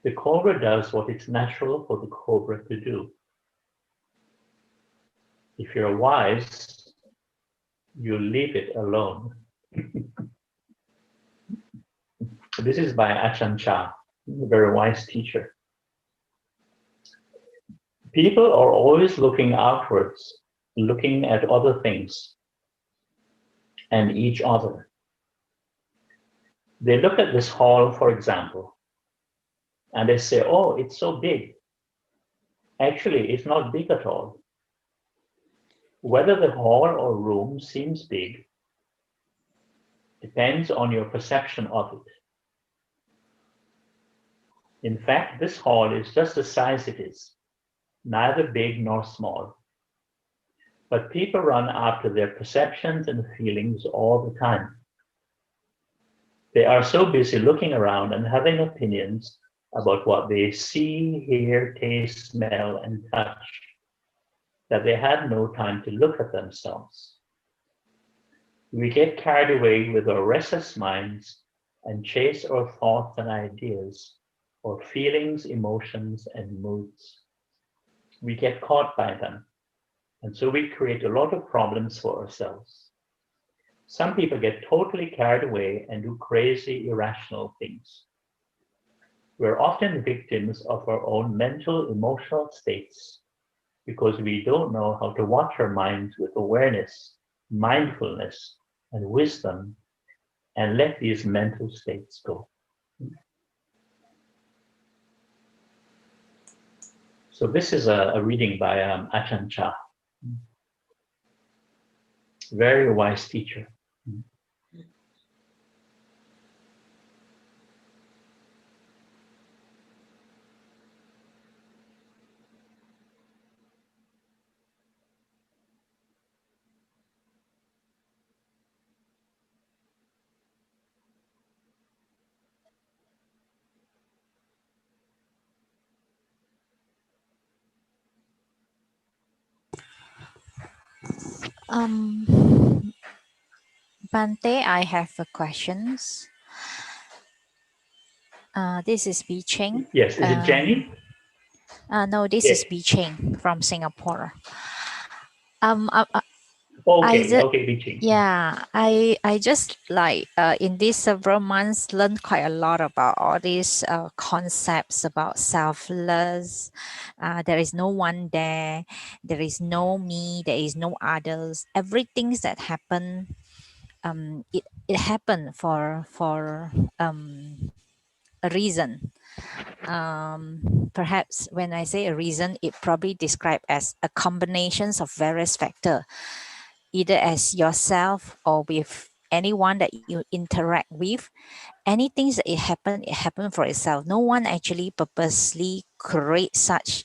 [SPEAKER 1] The cobra does what it's natural for the cobra to do. If you're wise, you leave it alone. This is by Ajahn Chah, a very wise teacher. People are always looking outwards, looking at other things and each other. They look at this hall, for example, and they say, oh, it's so big. Actually, it's not big at all. Whether the hall or room seems big depends on your perception of it. In fact, this hall is just the size it is, neither big nor small. But people run after their perceptions and feelings all the time. They are so busy looking around and having opinions about what they see, hear, taste, smell, and touch that they had no time to look at themselves. We get carried away with our restless minds and chase our thoughts and ideas, or feelings, emotions, and moods. We get caught by them, and so we create a lot of problems for ourselves. Some people get totally carried away and do crazy, irrational things. We're often victims of our own mental, emotional states because we don't know how to watch our minds with awareness, mindfulness, and wisdom, and let these mental states go. So this is a reading by Ajahn Chah, very wise teacher.
[SPEAKER 4] Bhante, I have a questions. This is Bi Cheng.
[SPEAKER 1] Yes, is it Jenny?
[SPEAKER 4] No, this is Bi Cheng from Singapore.
[SPEAKER 1] Okay, Bi Cheng.
[SPEAKER 4] Yeah, I just like in these several months learned quite a lot about all these concepts about selfless. There is no one there. There is no me. There is no others. Everything that happen, it happened for a reason. Perhaps when I say a reason, it probably described as a combinations of various factors, either as yourself or with anyone that you interact with. Anything that it happened for itself. No one actually purposely create such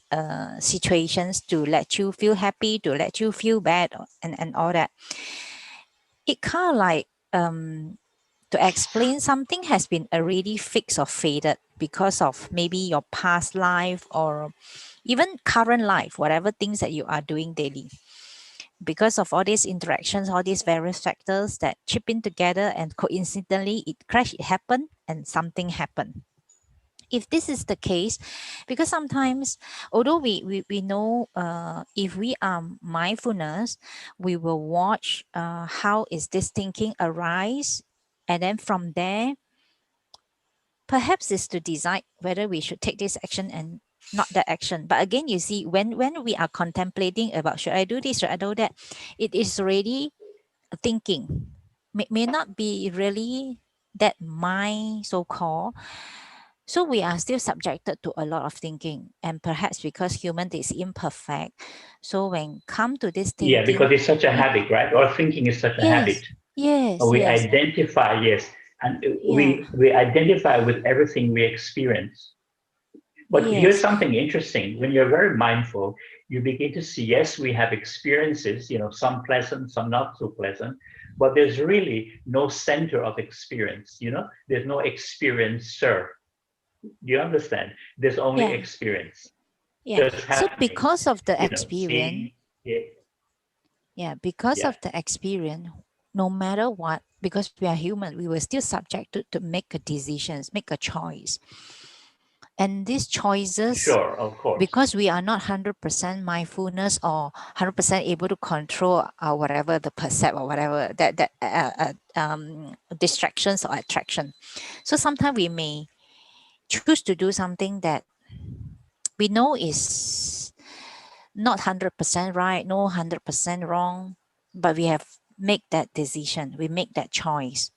[SPEAKER 4] situations to let you feel happy, to let you feel bad, and all that. It kind of like to explain something has been already fixed or faded because of maybe your past life or even current life, whatever things that you are doing daily. Because of all these interactions, all these various factors that chip in together, and coincidentally it happened and something happened. if this is the case, because sometimes, although we know if we are mindfulness, we will watch how is this thinking arise, and then from there, perhaps is to decide whether we should take this action and not that action. But again, you see, when we are contemplating about should I do this, should I do that, it is already thinking. May not be really that mind so-called. So we are still subjected to a lot of thinking, and perhaps because human is imperfect, so when come to this thinking,
[SPEAKER 1] Yeah, because it's such a habit, right? Or thinking is such a habit.
[SPEAKER 4] yes,
[SPEAKER 1] We
[SPEAKER 4] yes,
[SPEAKER 1] identify, yes, and
[SPEAKER 4] yeah,
[SPEAKER 1] we identify with everything we experience. But here's
[SPEAKER 4] yes,
[SPEAKER 1] something interesting. When you're very mindful, you begin to see, yes, we have experiences, some pleasant, some not so pleasant, but there's really no center of experience, there's no experiencer. Do you understand? There's only
[SPEAKER 4] yeah,
[SPEAKER 1] experience
[SPEAKER 4] yeah.
[SPEAKER 1] just
[SPEAKER 4] So
[SPEAKER 1] happening,
[SPEAKER 4] because of the experience,
[SPEAKER 1] seeing, yeah,
[SPEAKER 4] yeah, because
[SPEAKER 1] yeah,
[SPEAKER 4] of the experience, no matter what, because we are human, we were still subjected to make a decisions, make a choice. And these choices,
[SPEAKER 1] sure, of course.
[SPEAKER 4] because we are not 100% mindfulness or 100% able to control our whatever the percept or whatever distractions or attraction. So sometimes we may choose to do something that we know is not 100% right, no 100% wrong, but we have make that decision, we make that choice.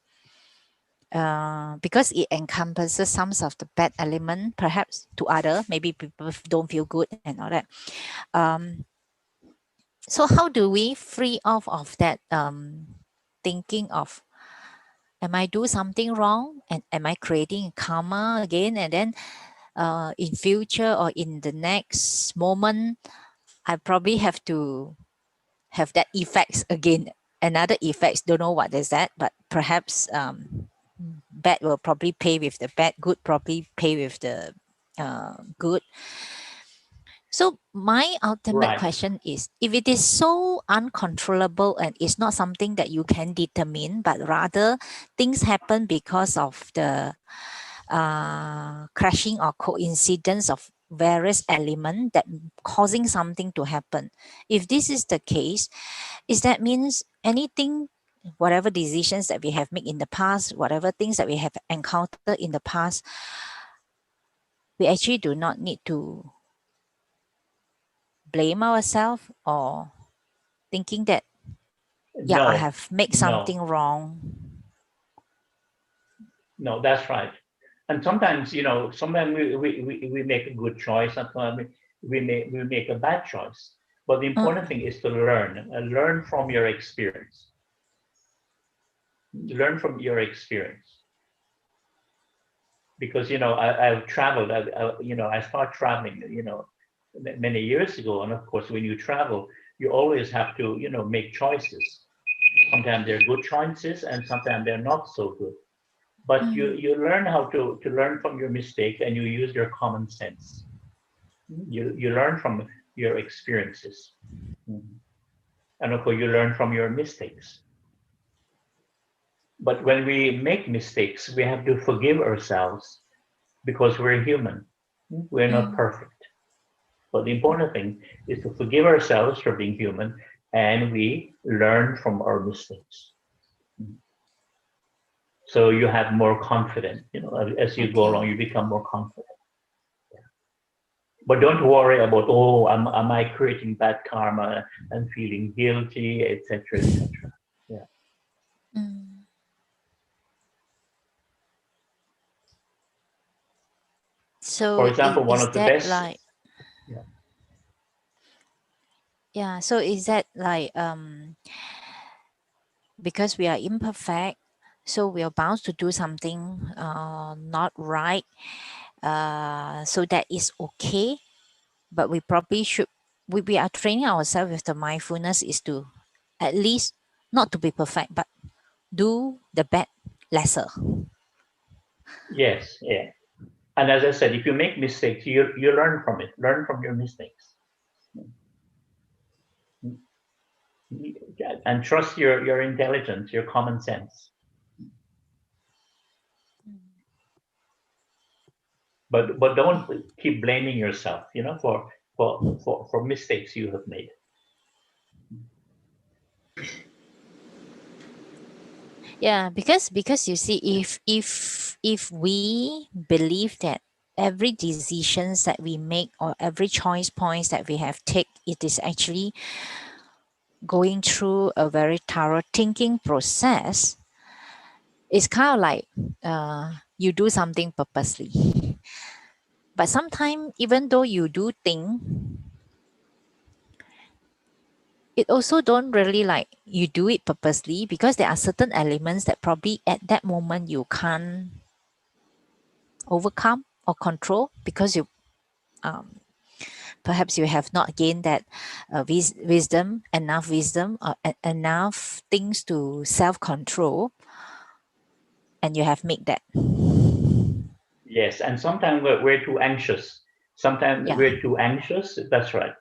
[SPEAKER 4] Because it encompasses some of the bad element, perhaps to other, maybe people don't feel good and all that. So how do we free off of that thinking of, am I do something wrong and am I creating karma again, and then in future or in the next moment I probably have to have that effects again, another effects, don't know what is that, but perhaps bad will probably pay with the bad, good probably pay with the good. So my ultimate
[SPEAKER 1] Right.
[SPEAKER 4] question is, if it is so uncontrollable and it's not something that you can determine, but rather things happen because of the crashing or coincidence of various elements that causing something to happen. If this is the case, is that means anything, whatever decisions that we have made in the past, whatever things that we have encountered in the past, we actually do not need to blame ourselves or thinking that, yeah, I
[SPEAKER 1] No,
[SPEAKER 4] have made something
[SPEAKER 1] no,
[SPEAKER 4] wrong.
[SPEAKER 1] no, that's right. And sometimes, sometimes we make a good choice, sometimes we make a bad choice. But the important thing is to learn from your experience. Learn from your experience. Because, I've traveled, I started traveling, many years ago. And of course, when you travel, you always have to, make choices. Sometimes they're good choices and sometimes they're not so good. But you learn how to learn from your mistake, and you use your common sense. You learn from your experiences. Mhm. And of course, you learn from your mistakes. But when we make mistakes, we have to forgive ourselves because we're human. We're not perfect. But the important thing is to forgive ourselves for being human, and we learn from our mistakes. So you have more confidence, as you go along, you become more confident. But don't worry about, oh, am I creating bad karma and feeling guilty, etc., etc. Yeah.
[SPEAKER 4] Mm.
[SPEAKER 1] For
[SPEAKER 4] So
[SPEAKER 1] example, one
[SPEAKER 4] is
[SPEAKER 1] of the
[SPEAKER 4] that
[SPEAKER 1] best.
[SPEAKER 4] like,
[SPEAKER 1] Yeah.
[SPEAKER 4] yeah, so is that like because we are imperfect, so we are bound to do something not right, so that is okay, but we probably should, we are training ourselves with the mindfulness is to at least not to be perfect, but do the bad lesser.
[SPEAKER 1] Yes. Yeah. And as I said, if you make mistakes, you learn from it. Learn from your mistakes, and trust your intelligence, your common sense. But don't keep blaming yourself, for mistakes you have made.
[SPEAKER 4] Yeah, because you see, if we believe that every decisions that we make or every choice points that we have take, it is actually going through a very thorough thinking process, it's kind of like you do something purposely. But sometimes, even though you do think, it also don't really like you do it purposely, because there are certain elements that probably at that moment you can't overcome or control, because you perhaps you have not gained that wisdom, or enough things to self-control, and you have made that.
[SPEAKER 1] Yes, and sometimes we're too anxious. Sometimes
[SPEAKER 4] Yeah.
[SPEAKER 1] we're too anxious. That's right.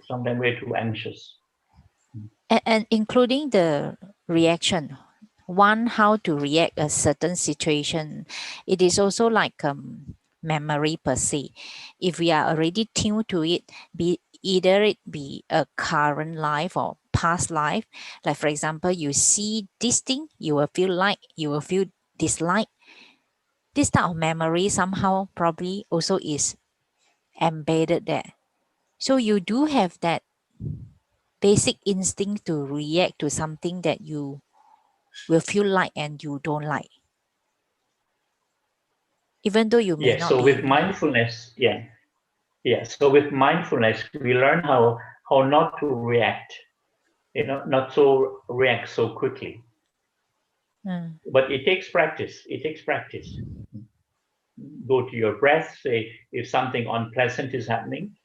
[SPEAKER 1] Sometimes we're too anxious.
[SPEAKER 4] And including the reaction, one, how to react a certain situation. It is also like memory per se. If we are already tuned to it, be either it be a current life or past life. Like for example, you see this thing, you will feel like, you will feel dislike. This type of memory somehow probably also is embedded there. So you do have that basic instinct to react to something that you will feel like and you don't like, even though you may
[SPEAKER 1] Yes.
[SPEAKER 4] not
[SPEAKER 1] So
[SPEAKER 4] be.
[SPEAKER 1] with mindfulness, yeah. So with mindfulness, we learn how not to react. Not so react so quickly. But it takes practice. It takes practice. Go to your breath. Say if something unpleasant is happening,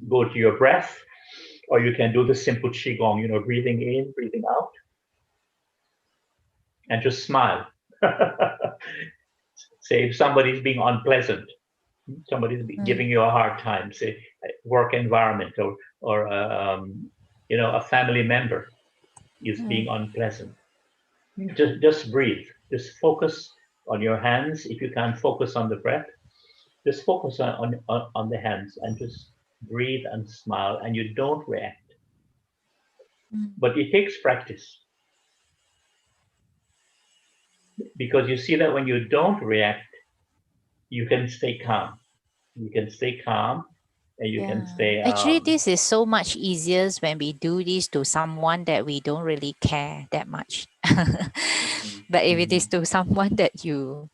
[SPEAKER 1] go to your breath, or you can do the simple Qigong, breathing in, breathing out, and just smile. Say if somebody's being unpleasant, somebody's giving you a hard time, say work environment, or a family member is being unpleasant. Just breathe. Just focus on your hands. If you can't focus on the breath, just focus on the hands and just breathe and smile, and you don't react. But it takes practice, because you see that when you don't react, you can stay calm. You can stay calm, and you can stay.
[SPEAKER 4] Actually, this is so much easier when we do this to someone that we don't really care that much. But if it is to someone that you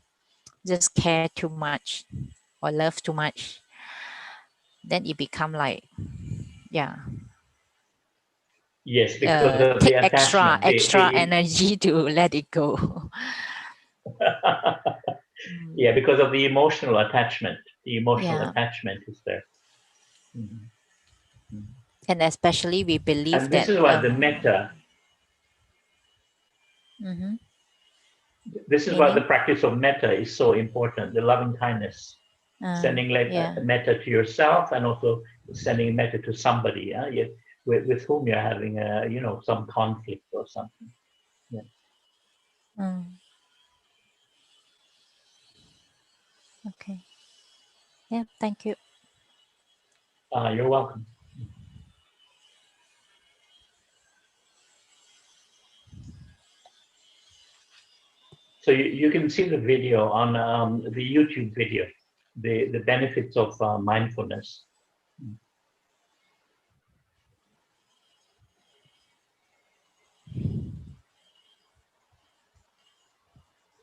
[SPEAKER 4] just care too much or love too much, then it become like, yeah,
[SPEAKER 1] Yes, because of
[SPEAKER 4] take
[SPEAKER 1] the attachment.
[SPEAKER 4] extra energy to let it go.
[SPEAKER 1] Yeah, because of the emotional attachment. The emotional
[SPEAKER 4] Yeah.
[SPEAKER 1] attachment is there. Mhm.
[SPEAKER 4] And especially we believe
[SPEAKER 1] And this
[SPEAKER 4] that
[SPEAKER 1] is why the metta, this is why the
[SPEAKER 4] meaning,
[SPEAKER 1] practice of metta is so important, the loving kindness. Sending metta to yourself, and also sending metta to somebody, with whom you're having some conflict or something. Yeah.
[SPEAKER 4] Okay. Yeah, thank you.
[SPEAKER 1] You're welcome. So you can see the video on the YouTube video, the benefits of mindfulness.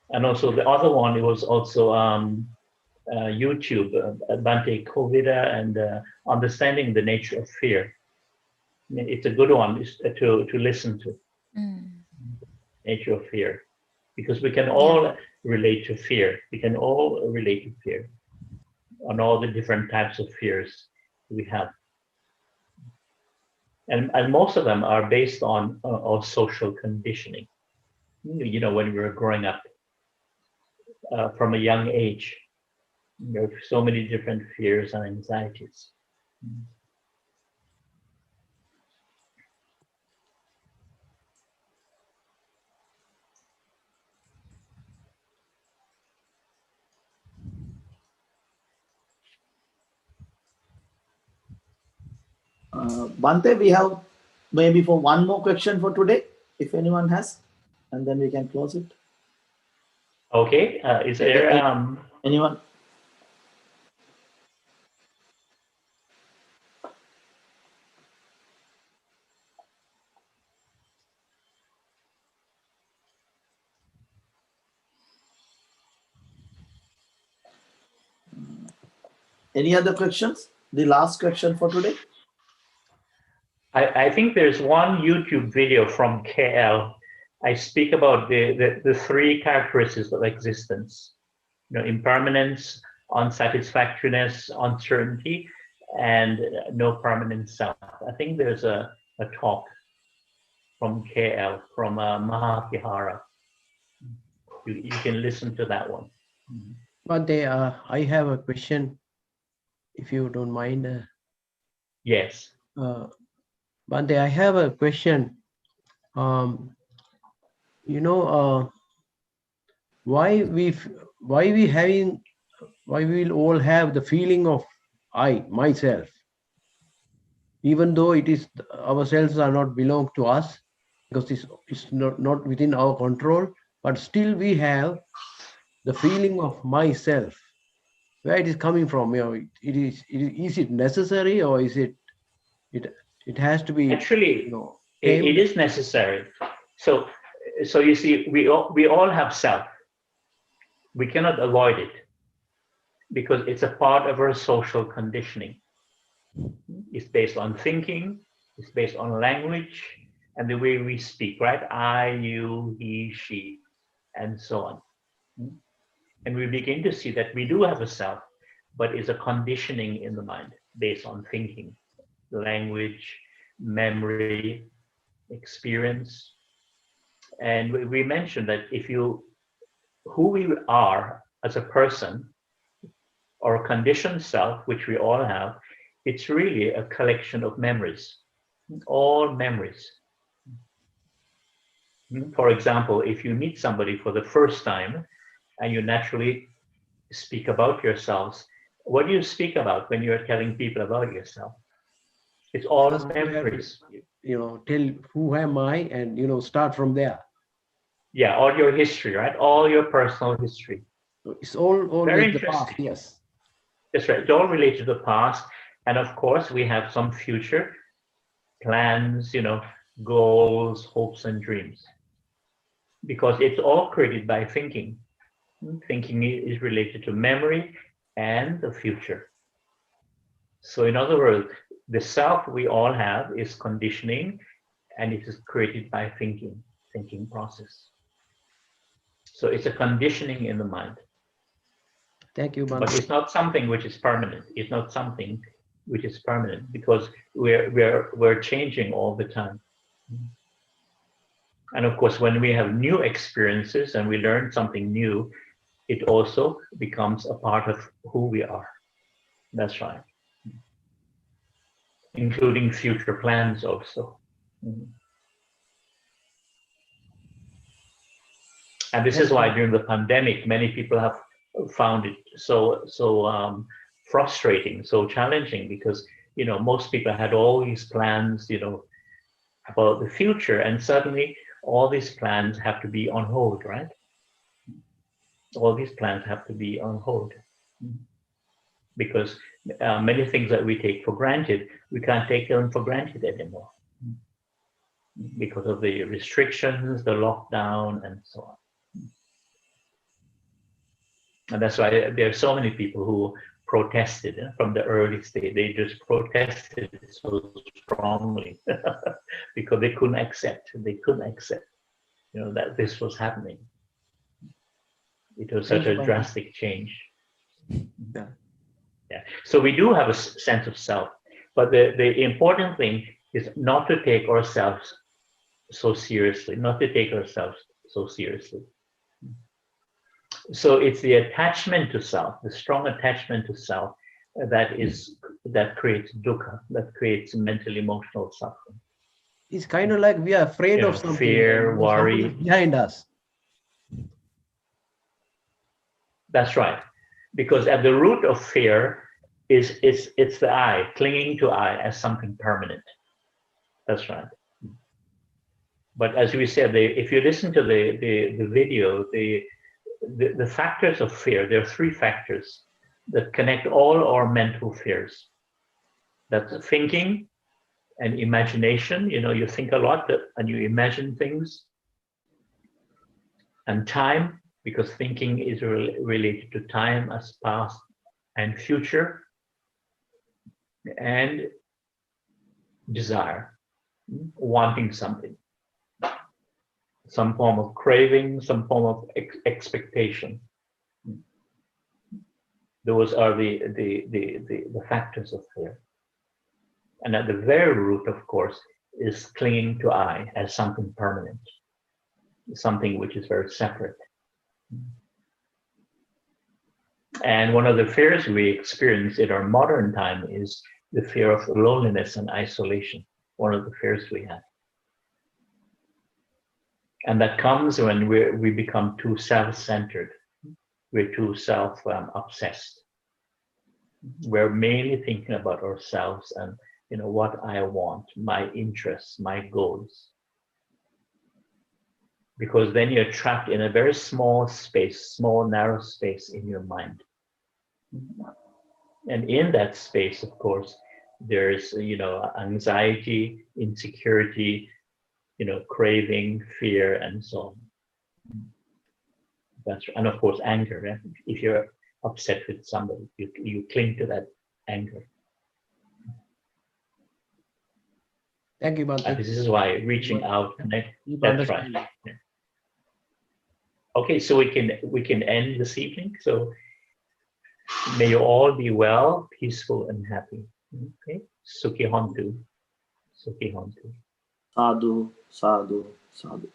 [SPEAKER 1] And also the other one, it was also YouTube, Bhante Kovida, and Understanding the Nature of Fear. I mean, it's a good one to listen to, Nature of Fear, because we can all relate to fear. We can all relate to fear, on all the different types of fears we have. And most of them are based on social conditioning. When we were growing up, from a young age, there are so many different fears and anxieties.
[SPEAKER 5] Bhante, we have maybe for one more question for today, if anyone has, and then we can close it.
[SPEAKER 1] Okay, is there
[SPEAKER 5] Anyone? Any other questions? The last question for today.
[SPEAKER 1] I think there's one YouTube video from KL. I speak about the three characteristics of existence. Impermanence, unsatisfactoriness, uncertainty, and no permanent self. I think there's a talk from KL, from Mahapihara. You can listen to that one.
[SPEAKER 6] Bhante, I have a question, if you don't mind.
[SPEAKER 1] Yes.
[SPEAKER 6] Bhante, I have a question. Why we will all have the feeling of I, myself, even though it is ourselves are not belong to us, because it's not within our control, but still we have the feeling of myself. Where it is coming from? Is it necessary, or is it has to be
[SPEAKER 1] actually? It is necessary. So you see, we all have self. We cannot avoid it because it's a part of our social conditioning. It's based on thinking, it's based on language, and the way we speak, right? I, you, he, she, and so on. And we begin to see that we do have a self, but it's a conditioning in the mind based on thinking, language, memory, experience. And we mentioned that who we are as a person, or a conditioned self, which we all have, it's really a collection of memories, all memories. For example, if you meet somebody for the first time and you naturally speak about yourselves, what do you speak about when you're telling people about yourself? It's all memories.
[SPEAKER 6] Tell who am I, and start from there.
[SPEAKER 1] Yeah, all your history, right? All your personal history.
[SPEAKER 6] It's all
[SPEAKER 1] very
[SPEAKER 6] the past, yes.
[SPEAKER 1] That's right. It's all related to the past. And of course, we have some future plans, goals, hopes, and dreams. Because it's all created by thinking. Thinking is related to memory and the future. So in other words, the self we all have is conditioning, and it is created by thinking process. So it's a conditioning in the mind.
[SPEAKER 6] Thank you, Bhante.
[SPEAKER 1] But it's not something which is permanent. It's not something which is permanent, because we're changing all the time. And of course, when we have new experiences and we learn something new, it also becomes a part of who we are. That's right. Including future plans also. And this is why during the pandemic, many people have found it so frustrating, so challenging, because most people had all these plans, about the future, and suddenly all these plans have to be on hold, right? All these plans have to be on hold because many things that we take for granted, we can't take them for granted anymore because of the restrictions, the lockdown, and so on. And that's why there are so many people who protested from the early stage. They just protested so strongly because they couldn't accept. That this was happening. It was such a drastic change. Yeah. So we do have a sense of self, but the important thing is not to take ourselves so seriously. So it's the attachment to self, the strong attachment to self, that creates dukkha, that creates mental emotional suffering.
[SPEAKER 6] It's kind of like we are afraid of something.
[SPEAKER 1] Fear, worry.
[SPEAKER 6] Behind us.
[SPEAKER 1] That's right. Because at the root of fear it's the I, clinging to I as something permanent. That's right. But as we said, if you listen to the video, the factors of fear, there are 3 factors that connect all our mental fears. That's thinking and imagination. You know, you think a lot and you imagine things. And time, because thinking is related to time as past and future. And desire, wanting something. Some form of craving, some form of expectation. Those are the factors of fear. And at the very root, of course, is clinging to I as something permanent, something which is very separate. And one of the fears we experience in our modern time is the fear of loneliness and isolation, one of the fears we have. And that comes when we become too self-centered. We're too self-obsessed. We're mainly thinking about ourselves and, you know, what I want, my interests, my goals. Because then you're trapped in a very small space, small, narrow space in your mind. And in that space, of course, there's, you know, anxiety, insecurity, you know, craving, fear, and so on. That's right. And of course, anger. Yeah? If you're upset with somebody, you cling to that anger.
[SPEAKER 6] Thank you, Bhante.
[SPEAKER 1] And this is why reaching out, that's right. Yeah. Okay, so we can end this evening. So may you all be well, peaceful, and happy. Okay, Sukhi Hontu. Sukhi Hontu.
[SPEAKER 5] Sadhu, sadhu, sadhu.